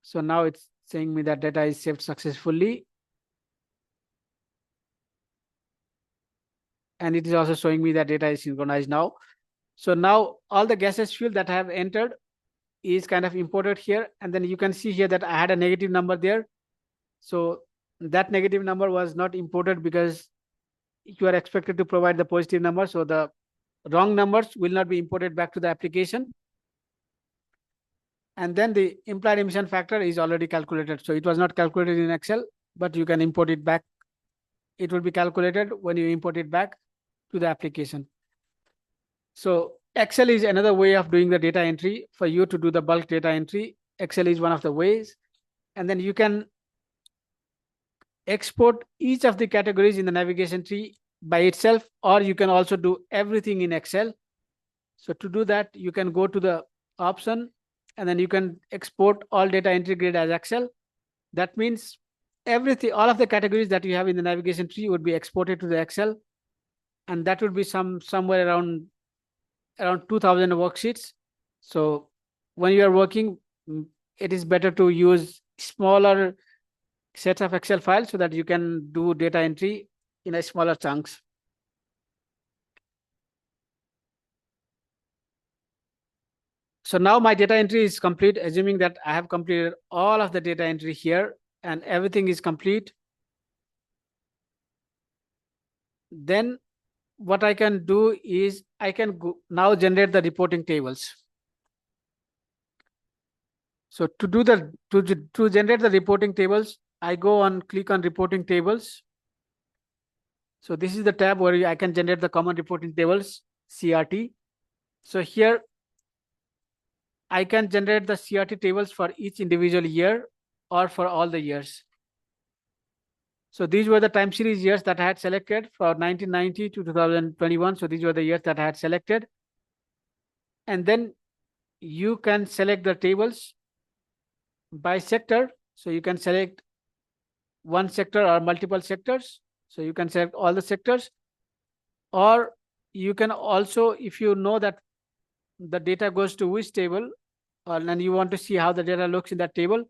So now it's saying me that data is saved successfully. And it is also showing me that data is synchronized now. So now all the gaseous fuel that I have entered is kind of imported here. And then you can see here that I had a negative number there. So that negative number was not imported because you are expected to provide the positive number. So the wrong numbers will not be imported back to the application. And then the implied emission factor is already calculated. So it was not calculated in Excel, but you can import it back. It will be calculated when you import it back to the application. So Excel is another way of doing the data entry. For you to do the bulk data entry, Excel is one of the ways. And then you can export each of the categories in the navigation tree by itself, or you can also do everything in Excel. So to do that, you can go to the option and then you can export all data entry grid as Excel. That means everything, all of the categories that you have in the navigation tree would be exported to the Excel, and that would be somewhere around 2000 worksheets. So when you are working, it is better to use smaller sets of Excel files so that you can do data entry in a smaller chunks. So now my data entry is complete, assuming that I have completed all of the data entry here and everything is complete. Then what I can do is I can now generate the reporting tables. So to do to generate the reporting tables, I go on click on reporting tables. So this is the tab where I can generate the common reporting tables, CRT. So here I can generate the CRT tables for each individual year or for all the years. So these were the time series years that I had selected for 1990 to 2021. So these were the years that I had selected. And then you can select the tables by sector. So you can select one sector or multiple sectors. So you can select all the sectors, or you can also, if you know that the data goes to which table, and you want to see how the data looks in that table,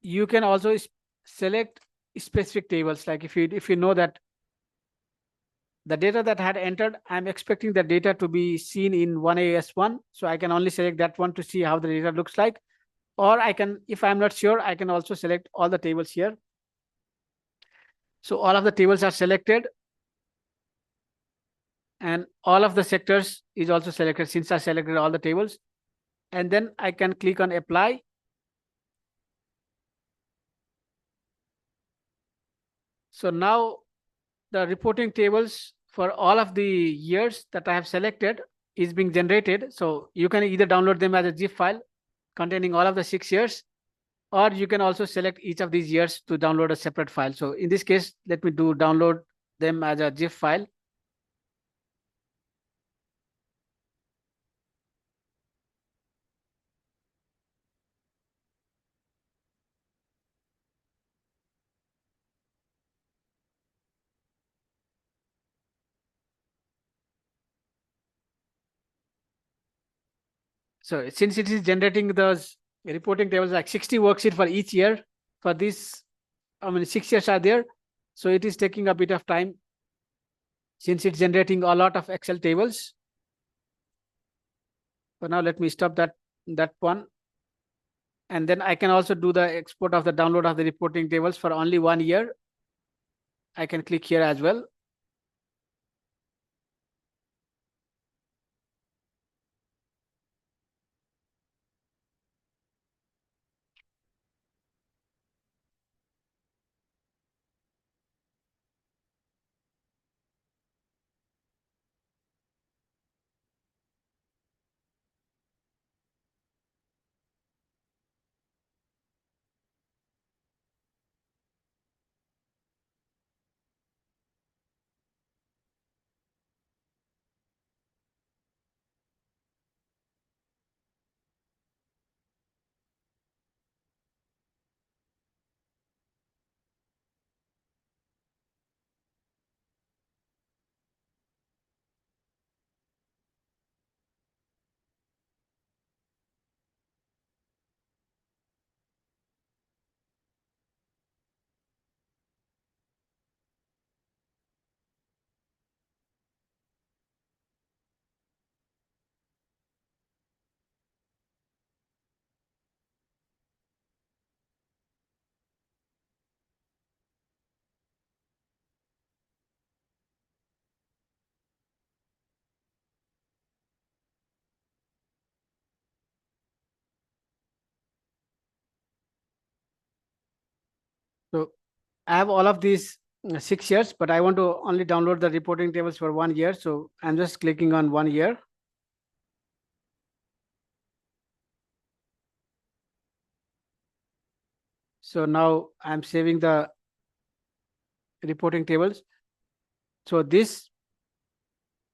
you can also select specific tables. Like if you know that the data that I had entered, I'm expecting the data to be seen in 1AS1. So I can only select that one to see how the data looks like. Or I can, if I'm not sure, I can also select all the tables here. So all of the tables are selected. And all of the sectors is also selected since I selected all the tables. And then I can click on apply. So now the reporting tables for all of the years that I have selected is being generated. So you can either download them as a zip file containing all of the 6 years, or you can also select each of these years to download a separate file. So in this case, let me download them as a zip file. So since it is generating those reporting tables like 60 worksheet for each year, for this, I mean, 6 years are there. So it is taking a bit of time since it's generating a lot of Excel tables. So now let me stop that one. And then I can also do the export of the download of the reporting tables for only 1 year. I can click here as well. So I have all of these 6 years, but I want to only download the reporting tables for 1 year. So I'm just clicking on 1 year. So now I'm saving the reporting tables. So this,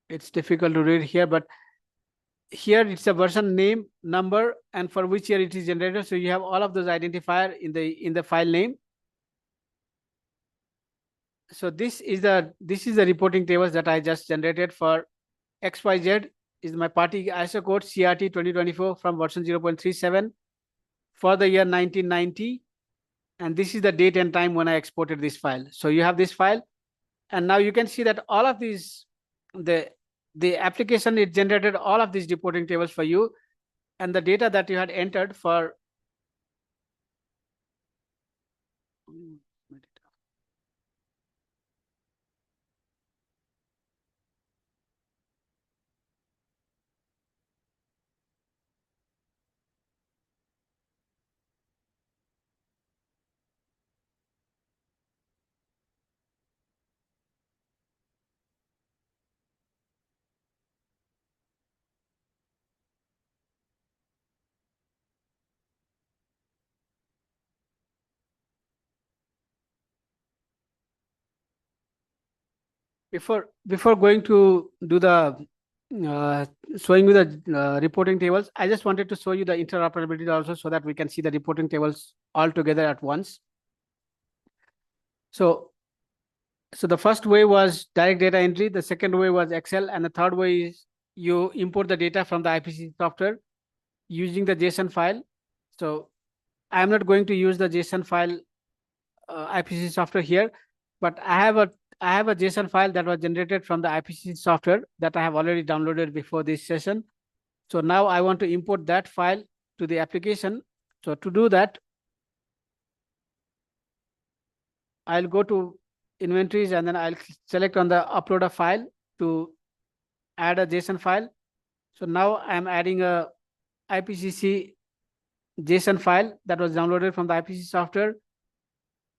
it's difficult to read here, but here it's a version name, number, and for which year it is generated. So you have all of those identifier in the file name. So this is the reporting tables that I just generated for XYZ is my party ISO code CRT 2024 from version 0.37 for the year 1990. And this is the date and time when I exported this file. So you have this file, and now you can see that all of these, the application, it generated all of these reporting tables for you, and the data that you had entered for before going to do the uh, showing you the reporting tables, I just wanted to show you the interoperability also, so that we can see the reporting tables all together at once. So the first way was direct data entry, the second way was Excel, and the third way is you import the data from the IPC software using the JSON file. So I'm not going to use the JSON file IPC software here, but I have a JSON file that was generated from the IPC software that I have already downloaded before this session. So now I want to import that file to the application. So to do that, I'll go to inventories, and then I'll select on the upload a file to add a JSON file. So now I'm adding a IPCC JSON file that was downloaded from the IPC software.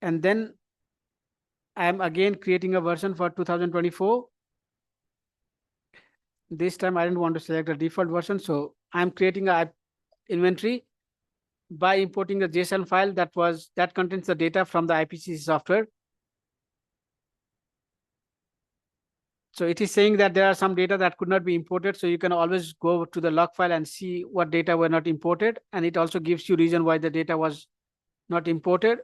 And then I'm again creating a version for 2024. This time I didn't want to select a default version. So I'm creating a inventory by importing the JSON file that contains the data from the IPCC software. So it is saying that there are some data that could not be imported. So you can always go to the log file and see what data were not imported. And it also gives you reason why the data was not imported.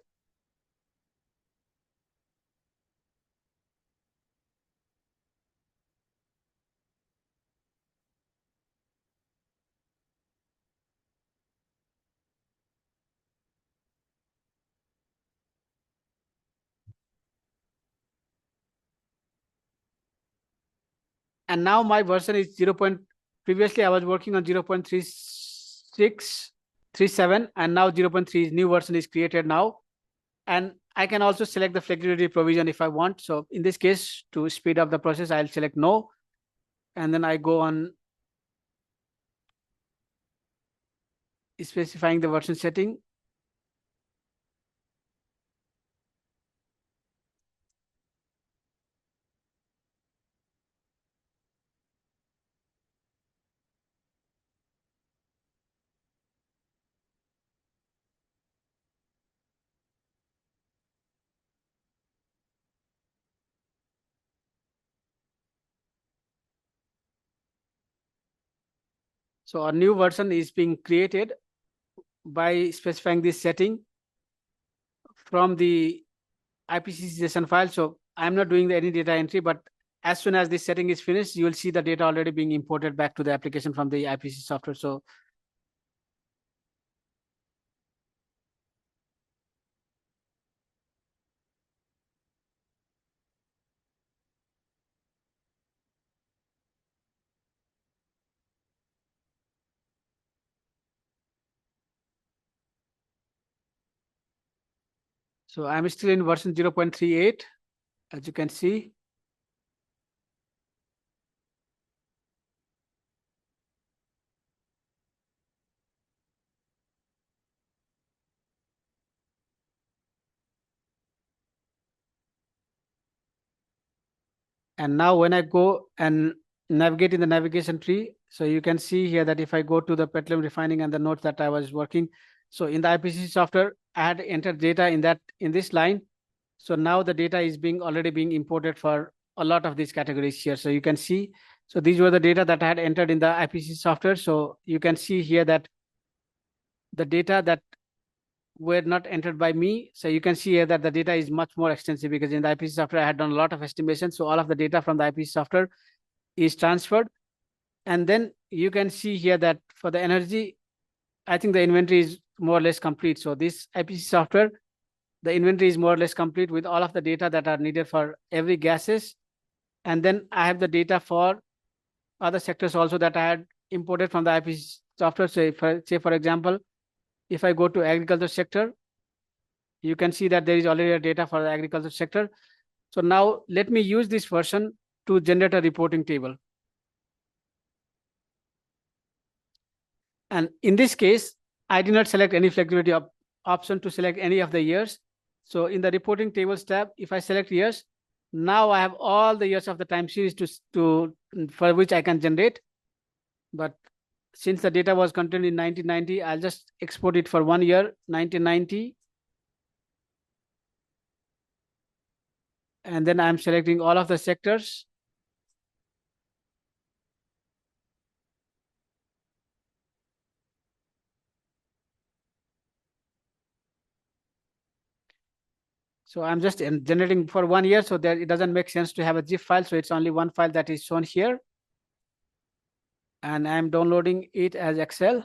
And now my version is 0. Previously I was working on 0.3637, and now 0.3 new version is created now. And I can also select the flexibility provision if I want. So in this case, to speed up the process, I'll select no, and then I go on specifying the version setting. So a new version is being created by specifying this setting from the IPCC JSON file. So I'm not doing any data entry, but as soon as this setting is finished, you will see the data already being imported back to the application from the IPCC software. So I'm still in version 0.38, as you can see. And now when I go and navigate in the navigation tree, so you can see here that if I go to the petroleum refining and the nodes that I was working, so in the IPCC software, I had entered data in this line. So now the data is already being imported for a lot of these categories here. So you can see, so these were the data that I had entered in the IPCC software. So you can see here that the data that were not entered by me. So you can see here that the data is much more extensive, because in the IPCC software, I had done a lot of estimations. So all of the data from the IPCC software is transferred. And then you can see here that for the energy, I think the inventory is more or less complete. So this IPCC software, the inventory is more or less complete with all of the data that are needed for every gases. And then I have the data for other sectors also that I had imported from the IPCC software. So if I, say, for example, if I go to agriculture sector, you can see that there is already a data for the agriculture sector. So now let me use this version to generate a reporting table. And in this case, I did not select any flexibility option to select any of the years. So in the reporting tables tab, if I select years, now I have all the years of the time series for which I can generate. But since the data was contained in 1990, I'll just export it for 1 year, 1990. And then I'm selecting all of the sectors. So I'm just generating for 1 year, so that it doesn't make sense to have a zip file. So it's only one file that is shown here. And I'm downloading it as Excel.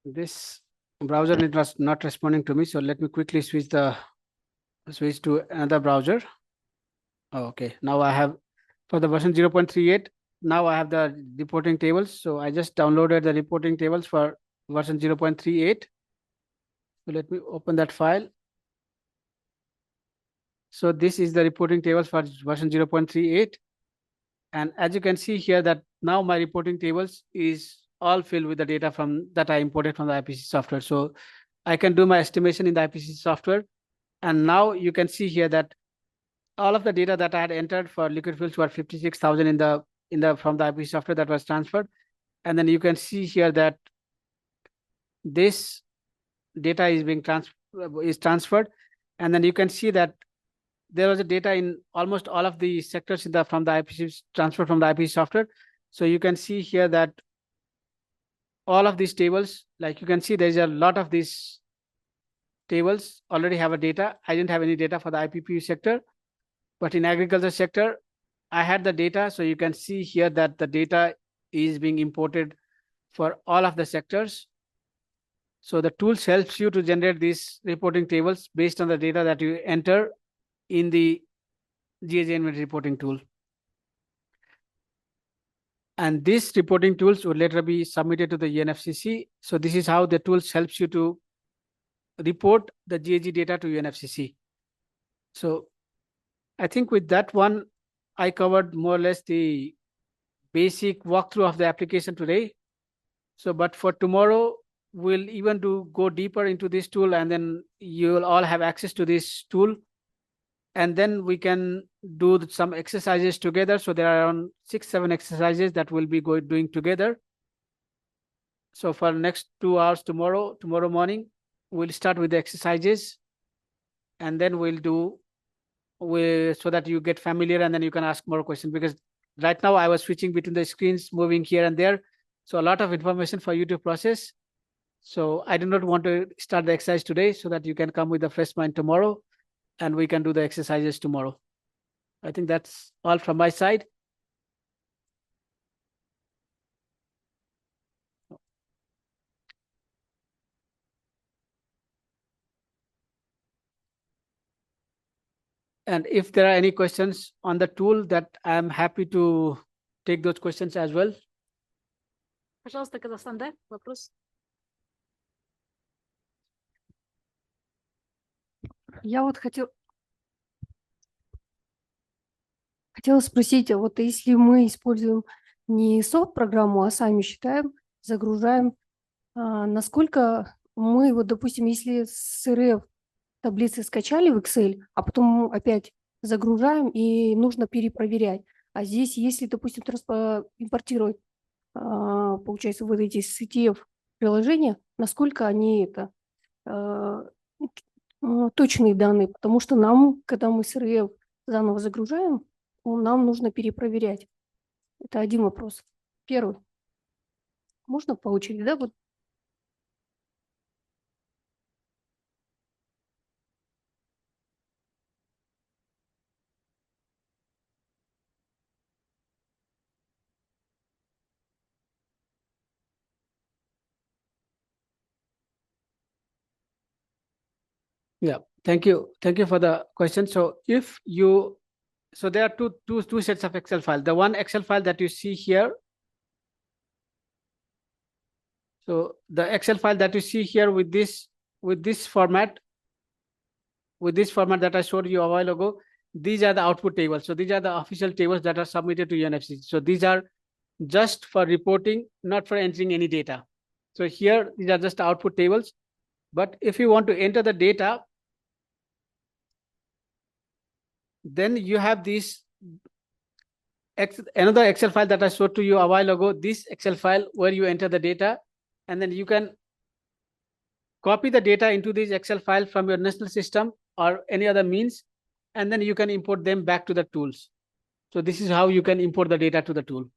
This browser was not responding to me. So let me quickly switch to another browser. Okay, now I have for the version 0.38. Now I have the reporting tables. So I just downloaded the reporting tables for version 0.38. So let me open that file. So this is the reporting tables for version 0.38. And as you can see here that now my reporting tables is all filled with the data from that I imported from the IPCC software. So I can do my estimation in the IPCC software. And now you can see here that all of the data that I had entered for liquid fuels were 56,000 from the IPCC software that was transferred. And then you can see here that this data is transferred. And then you can see that there was a data in almost all of the sectors from the IPCC transfer from the IPCC software. So you can see here that all of these tables, like you can see, there's a lot of these tables already have a data. I didn't have any data for the IPPU sector, but in agriculture sector, I had the data. So you can see here that the data is being imported for all of the sectors. So the tools helps you to generate these reporting tables based on the data that you enter in the GHG inventory reporting tool. And these reporting tools will later be submitted to the UNFCCC. So this is how the tools helps you to report the GHG data to UNFCCC. So I think with that one, I covered more or less the basic walkthrough of the application today. So, but for tomorrow, we'll even go deeper into this tool, and then you will all have access to this tool. and then we can do some exercises together. So there are around 6-7 exercises that we'll be doing together. So for next 2 hours tomorrow morning, we'll start with the exercises, and then we'll do so that you get familiar, and then you can ask more questions, because right now I was switching between the screens, moving here and there. So a lot of information for you to process. So I do not want to start the exercise today, so that you can come with a fresh mind tomorrow and we can do the exercises tomorrow. I think that's all from my side. And if there are any questions on the tool, that I'm happy to take those questions as well. Пожалуйста, Казахстан, да? Вопрос? Я вот хотела спросить, а вот если мы используем не софт-программу, а сами считаем, загружаем, насколько мы, вот, допустим, если с РФ таблицы скачали в Excel, а потом опять загружаем и нужно перепроверять. А здесь, если, допустим, импортировать, получается, вот эти CTF приложения, насколько они точные данные, потому что нам, когда мы с РФ заново загружаем, нам нужно перепроверять. Это один вопрос. Первый. Можно по очереди, да? Вот. Yeah, thank you for the question. So if you, so there are two sets of Excel files. The one Excel file that you see here, so the Excel file that you see here with this format, that I showed you a while ago, these are the output tables. So these are the official tables that are submitted to UNFC. So these are just for reporting, not for entering any data. So here, these are just output tables. But if you want to enter the data, then you have this another Excel file that I showed to you a while ago, this Excel file where you enter the data, and then you can copy the data into this Excel file from your national system or any other means, and then you can import them back to the tools. So this is how you can import the data to the tool.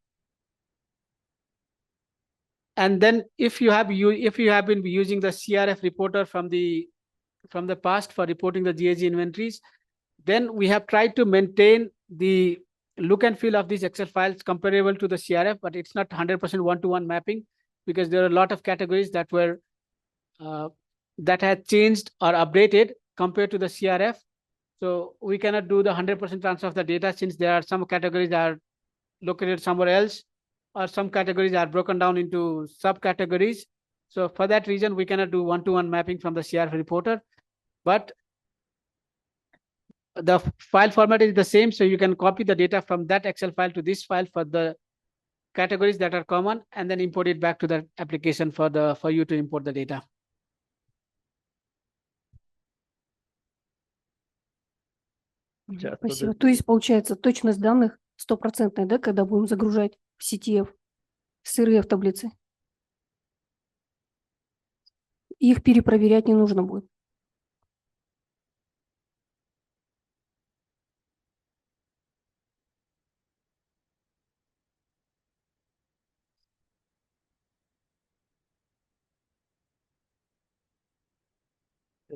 And then if you have been using the CRF reporter from the past for reporting the GHG inventories, then we have tried to maintain the look and feel of these Excel files comparable to the CRF, but it's not 100% one-to-one mapping, because there are a lot of categories that were that had changed or updated compared to the CRF. So we cannot do the 100% transfer of the data, since there are some categories that are located somewhere else, or some categories are broken down into subcategories. So for that reason, we cannot do one-to-one mapping from the CRF reporter, but the file format is the same. So you can copy the data from that Excel file to this file for the categories that are common, and then import it back to the application for you to import the data. Спасибо. То есть, получается, точность данных 100%, да, когда будем загружать в CTF с РФ таблицы? Их перепроверять не нужно будет.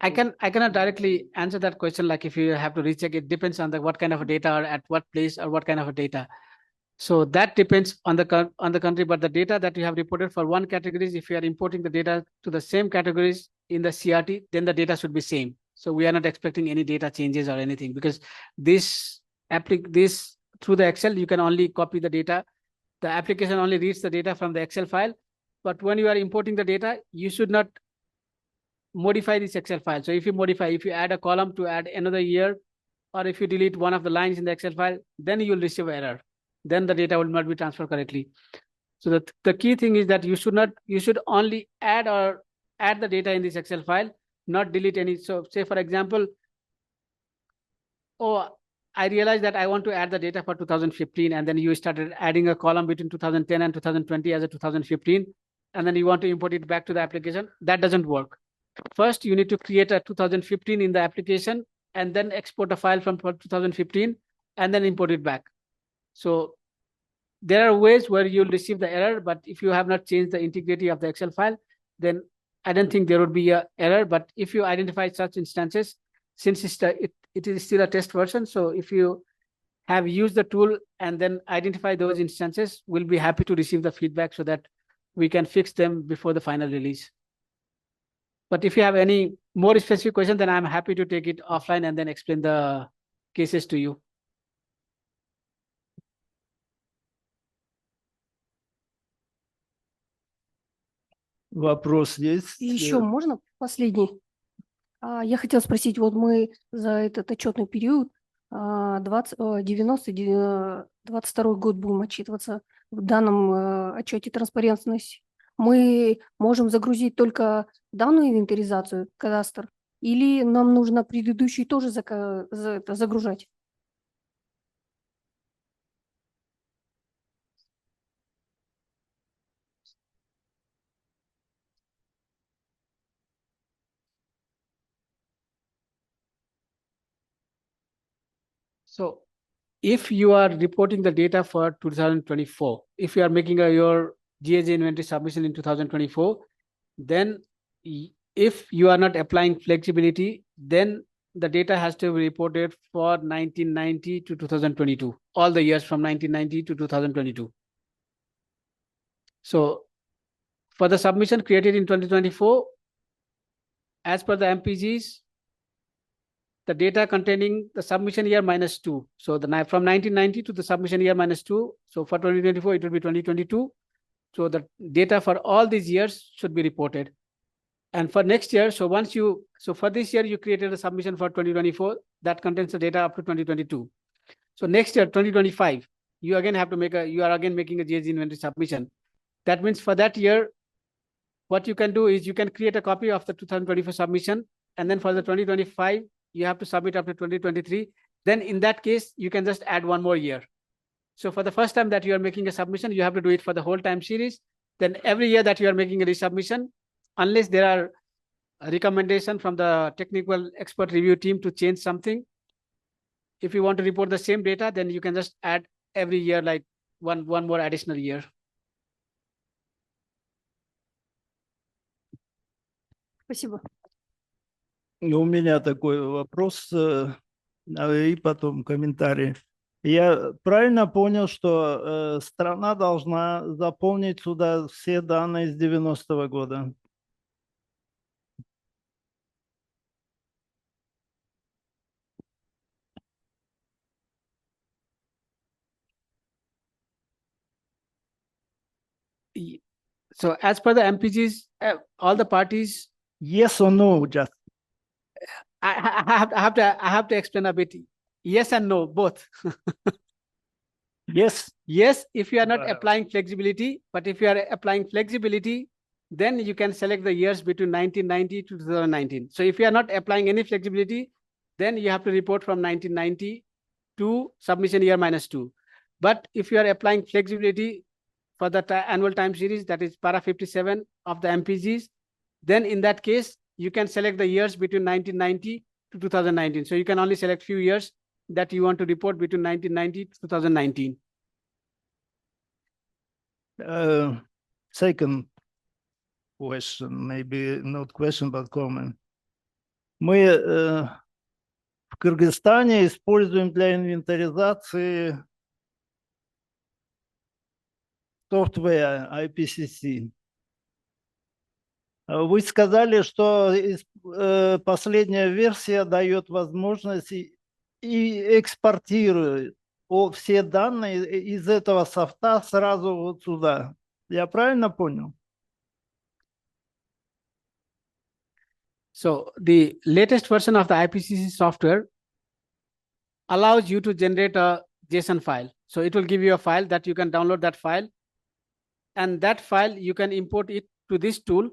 I cannot directly answer that question. Like if you have to recheck, it depends on what kind of data or at what place or what kind of data. So that depends on the country. But the data that you have reported for one categories, if you are importing the data to the same categories in the CRT, then the data should be same. So we are not expecting any data changes or anything, because this through the Excel, you can only copy the data. The application only reads the data from the Excel file. But when you are importing the data, you should not modify this Excel file. So if you add a column to add another year, or if you delete one of the lines in the Excel file, then you will receive an error. Then the data will not be transferred correctly. So the key thing is that you should only add the data in this Excel file, not delete any. So say for example, oh, I realized that I want to add the data for 2015, and then you started adding a column between 2010 and 2020 as a 2015, and then you want to import it back to the application. That doesn't work. First, you need to create a 2015 in the application, and then export a file from 2015, and then import it back. So there are ways where you'll receive the error, but if you have not changed the integrity of the Excel file, then I don't think there would be an error. But if you identify such instances, since it is still a test version, so if you have used the tool and then identify those instances, we'll be happy to receive the feedback so that we can fix them before the final release. But if you have any more specific question, then I'm happy to take it offline and then explain the cases to you. Вопрос есть? И еще можно последний? Я хотела спросить, вот мы за этот отчетный период 22 год будем отчитываться в данном отчете транспарентности. Мы можем загрузить только данную инвентаризацию, кадастр, или нам нужно предыдущий тоже загружать? So if you are reporting the data for 2024, if you are making your GHG inventory submission in 2024, then if you are not applying flexibility, then the data has to be reported for 1990 to 2022, all the years from 1990 to 2022. So for the submission created in 2024, as per the MPGs, the data containing the submission year -2. So from 1990 to the submission year -2. So for 2024, it will be 2022. So the data for all these years should be reported. And for next year, so for this year, you created a submission for 2024 that contains the data up to 2022. So next year, 2025, you are again making a GHG inventory submission. That means for that year, what you can do is you can create a copy of the 2024 submission. And then for the 2025, you have to submit up to 2023. Then in that case, you can just add one more year. So for the first time that you are making a submission, you have to do it for the whole time series. Then every year that you are making a resubmission, unless there are a recommendation from the technical expert review team to change something, if you want to report the same data, then you can just add every year like one more additional year. Спасибо. У меня такой вопрос и потом комментарий. Я правильно понял, что страна должна заполнить сюда все данные с 90-го года? So as per the MPGs, all the parties. Yes or no, just. I have to explain a bit. Yes and no, both. Yes. Yes, if you are not applying flexibility, but if you are applying flexibility, then you can select the years between 1990 to 2019. So if you are not applying any flexibility, then you have to report from 1990 to submission year -2. But if you are applying flexibility for the annual time series, that is para 57 of the MPGs, then in that case, you can select the years between 1990 to 2019. So you can only select few years that you want to report between 1990 to 2019. Second question, maybe not question, but comment. Мы в Кыргызстане используем для инвентаризации software IPCC. Вы сказали, что последняя версия дает возможность и экспортирует все данные из этого софта сразу вот сюда. Я правильно понял? So the latest version of the IPCC software allows you to generate a JSON file. So it will give you a file that you can download that file. And that file, you can import it to this tool.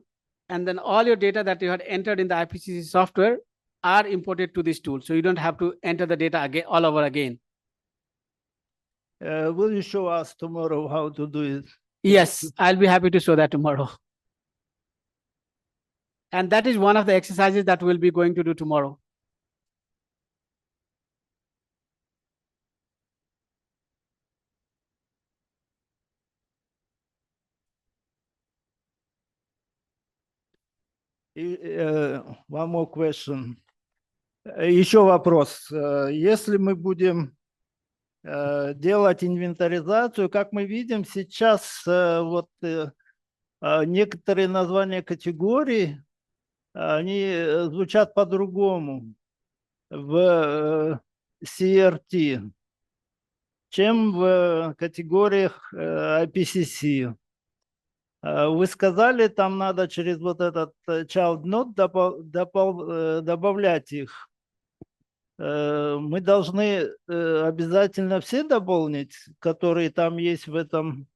And then all your data that you had entered in the IPCC software, are imported to this tool. So you don't have to enter the data again, all over again. Will you show us tomorrow how to do it? Yes, I'll be happy to show that tomorrow. And that is one of the exercises that we'll be going to do tomorrow. One more question. Еще вопрос. Если мы будем делать инвентаризацию, как мы видим сейчас, вот некоторые названия категорий, они звучат по-другому в CRT, чем в категориях IPCC. Вы сказали, там надо через вот этот child node добавлять их. Мы должны обязательно все дополнить, которые там есть в этом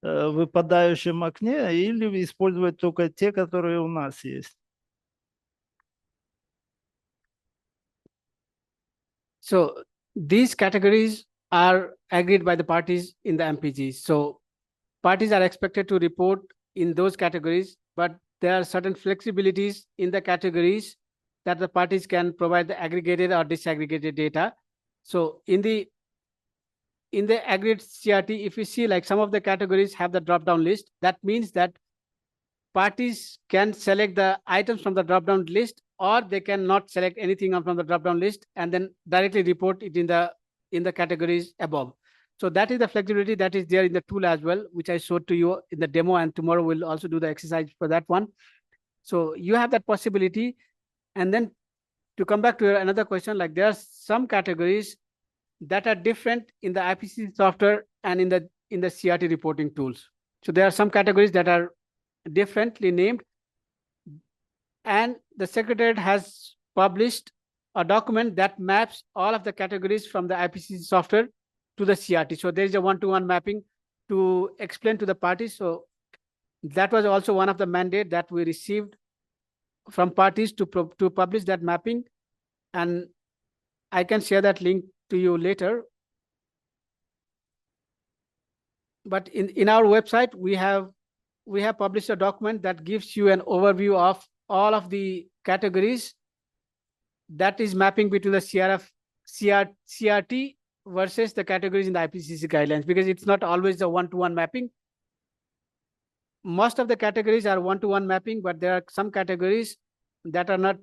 выпадающем окне, или использовать только те, которые у нас есть? So these categories are agreed by the parties in the MPG. So parties are expected to report in those categories, but there are certain flexibilities in the categories that the parties can provide the aggregated or disaggregated data. So in the aggregate CRT, if you see like some of the categories have the drop-down list, that means that parties can select the items from the drop-down list, or they cannot select anything from the drop-down list and then directly report it in the categories above. So that is the flexibility that is there in the tool as well, which I showed to you in the demo, and tomorrow we'll also do the exercise for that one. So you have that possibility. And then to come back to another question, like there are some categories that are different in the IPCC software and in the CRT reporting tools. So there are some categories that are differently named, and the Secretariat has published a document that maps all of the categories from the IPCC software to the CRT. So there is a one-to-one mapping to explain to the parties. So that was also one of the mandate that we received from parties to publish that mapping, and I can share that link to you later. But in our website, we have published a document that gives you an overview of all of the categories that is mapping between the CRT versus the categories in the IPCC guidelines, because it's not always a one-to-one mapping. Most of the categories are one-to-one mapping, but there are some categories that are not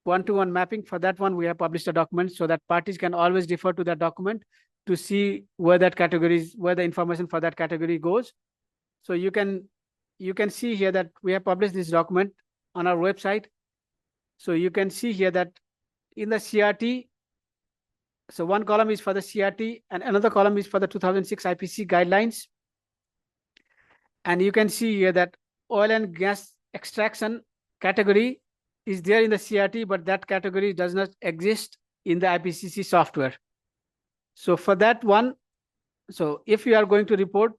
one-to-one mapping. For that one, we have published a document so that parties can always refer to that document to see where that categories, where the information for that category goes. So you can see here that we have published this document on our website. So you can see here that in the CRT, so one column is for the CRT and another column is for the 2006 IPCC guidelines. And you can see here that oil and gas extraction category is there in the CRT, but that category does not exist in the IPCC software. So for that one, so if you are going to report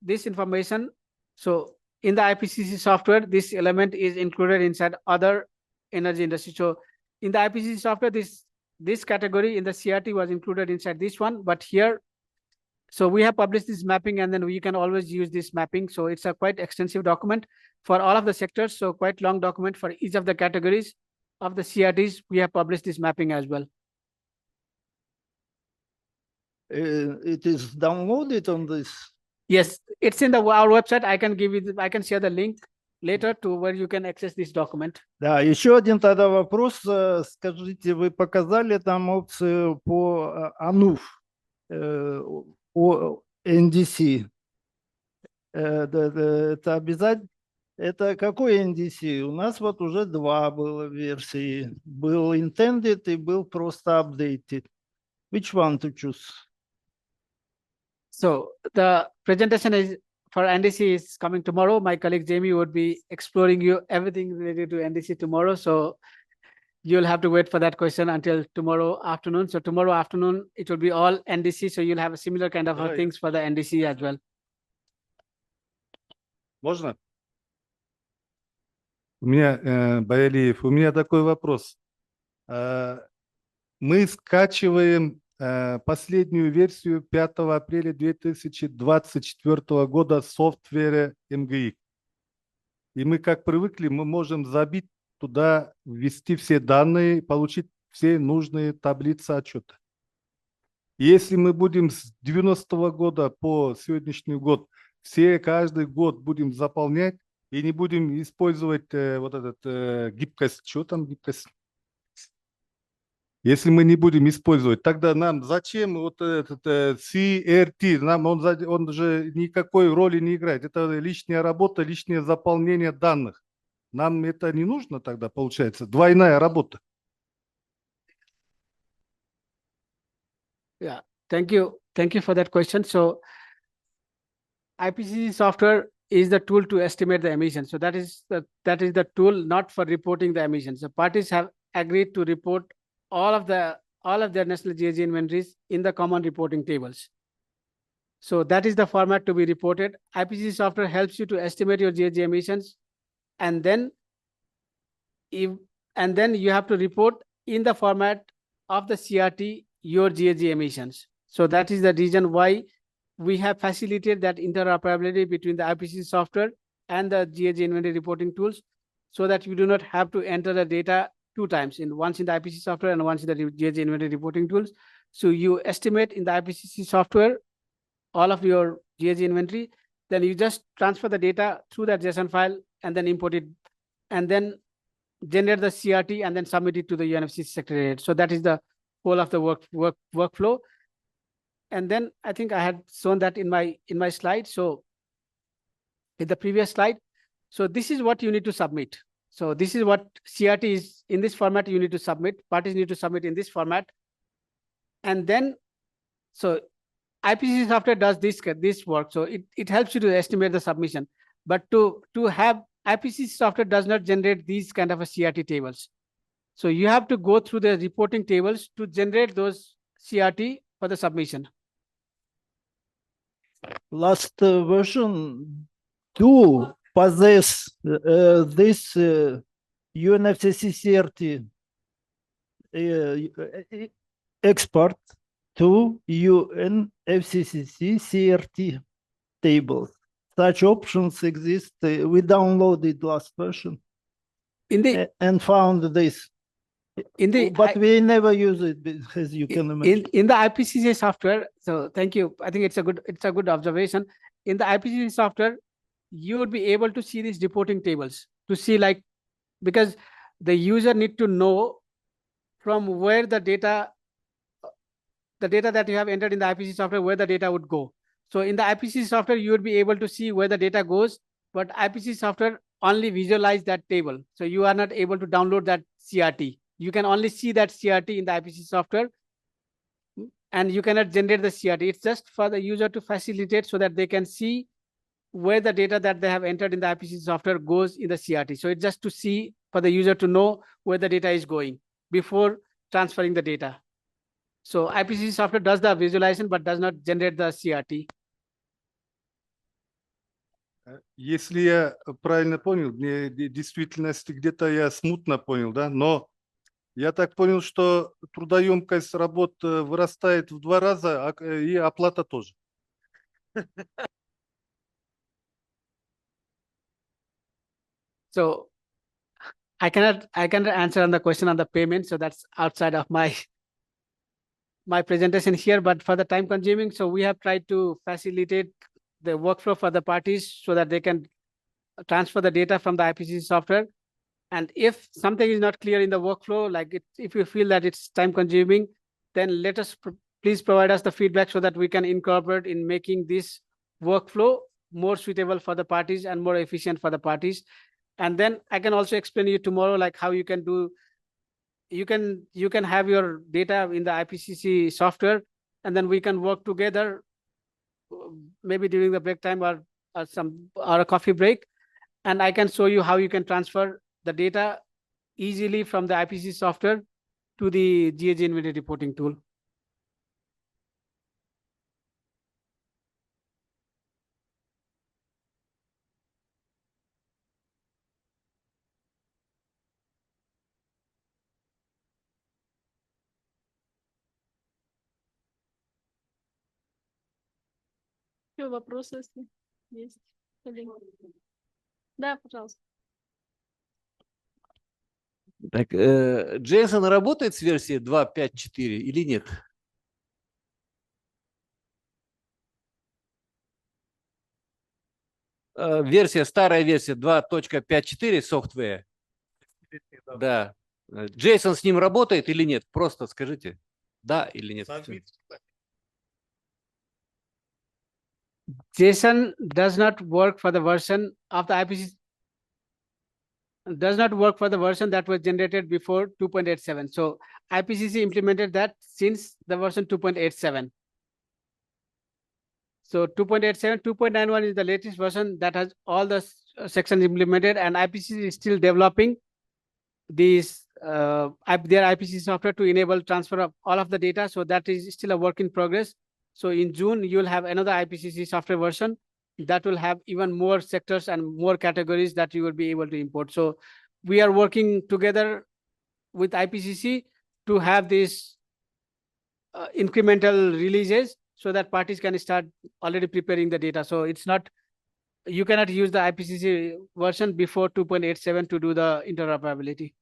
this information, so in the IPCC software, this element is included inside other energy industry. So in the IPCC software, this category in the CRT was included inside this one, but here, so we have published this mapping, and then we can always use this mapping. So it's a quite extensive document for all of the sectors. So quite long document for each of the categories of the CRTs. We have published this mapping as well. It is downloaded on this. Yes, it's in our website. I can share the link later to where you can access this document. Да, еще один тогда вопрос. Скажите, вы показали там опцию по ANUF, по NDC. Это обязательно? Это какой NDC? У нас вот уже два было версии. Был intended и был просто updated. Which one to choose? So the presentation is for NDC is coming tomorrow. My colleague Jamie would be exploring you everything related to NDC tomorrow. So you'll have to wait for that question until tomorrow afternoon. So tomorrow afternoon, it will be all NDC. So you'll have a similar kind of things for the NDC as well. Можно? У меня, Баялиев, у меня такой вопрос. Мы скачиваем последнюю версию 5 апреля 2024 года софтвера МГИ. И мы, как привыкли, мы можем забить туда, ввести все данные, получить все нужные таблицы отчета. Если мы будем с 90-го года по сегодняшний год, каждый год будем заполнять и не будем использовать вот этот гибкость, что там гибкость? Если мы не будем использовать, тогда нам зачем вот этот CRT? Он же никакой роли не играет. Это лишняя работа, лишнее заполнение данных. Нам это не нужно тогда, получается. Двойная работа. Yeah, thank you. Thank you for that question. So IPCC software is the tool to estimate the emissions. So that is the tool not for reporting the emissions. The parties have agreed to report all of their national GHG inventories in the common reporting tables. So that is the format to be reported. IPCC software helps you to estimate your GHG emissions, and then you have to report in the format of the CRT your GHG emissions. So that is the reason why we have facilitated that interoperability between the IPCC software and the GHG inventory reporting tools, so that you do not have to enter the data two times, once in the IPCC software and once in the GHG inventory reporting tools. So you estimate in the IPCC software all of your GHG inventory, then you just transfer the data through that JSON file and then import it, and then generate the CRT and then submit it to the UNFCCC secretariat. So that is the whole of the workflow. And then I think I had shown that in my slide. So in the previous slide, so this is what you need to submit. So this is what CRT is in this format. You need to submit. Parties need to submit in this format, and then so IPCC software does this work. So it helps you to estimate the submission. But to have IPCC software does not generate these kind of a CRT tables. So you have to go through the reporting tables to generate those CRT for the submission. Last version do possess this UNFCCC CRT export to UNFCCC CRT tables. Such options exist. We downloaded last version and found this. But we never use it, as you can imagine. In the IPCC software, so thank you. I think it's a good observation. In the IPCC software, you would be able to see these reporting tables to see, like, because the user need to know from where the data that you have entered in the IPCC software, where the data would go. So in the IPCC software, you would be able to see where the data goes, but IPCC software only visualize that table. So you are not able to download that CRT. You can only see that CRT in the IPCC software, and you cannot generate the CRT. It's just for the user to facilitate so that they can see where the data that they have entered in the IPCC software goes in the CRT. So it's just to see, for the user to know where the data is going before transferring the data. So IPCC software does the visualization but does not generate the CRT. Если я правильно понял, мне действительности где-то я смутно понял, да, но я так понял, что трудоемкость работ вырастает в 2 раза, и оплата тоже. So I cannot answer on the question on the payment. So that's outside of my presentation here, but for the time consuming, so we have tried to facilitate the workflow for the parties so that they can transfer the data from the IPCC software. And if something is not clear in the workflow, like if you feel that it's time consuming, then let us please provide us the feedback so that we can incorporate in making this workflow more suitable for the parties and more efficient for the parties. And then I can also explain you tomorrow, like how you can do, you can have your data in the IPCC software, and then we can work together, maybe during the break time or a coffee break, and I can show you how you can transfer the data easily from the IPCC software to the GHG inventory reporting tool. Еще вопросы, если есть? Коллеги? Да, пожалуйста. Так, JSON работает с версией 2.5.4 или нет? Версия, старая версия 2.5.4 software. Да. JSON с ним работает или нет? Просто скажите. Да или нет? JSON does not work for the version of the IPCC does not work for the version that was generated before 2.87. So IPCC implemented that since the version 2.87. So 2.87, 2.91 is the latest version that has all the sections implemented, and IPCC is still developing these their IPCC software to enable transfer of all of the data. So that is still a work in progress. So in June, you'll have another IPCC software version that will have even more sectors and more categories that you will be able to import. So we are working together with IPCC to have these incremental releases so that parties can start already preparing the data. So it's not, you cannot use the IPCC version before 2.87 to do the interoperability.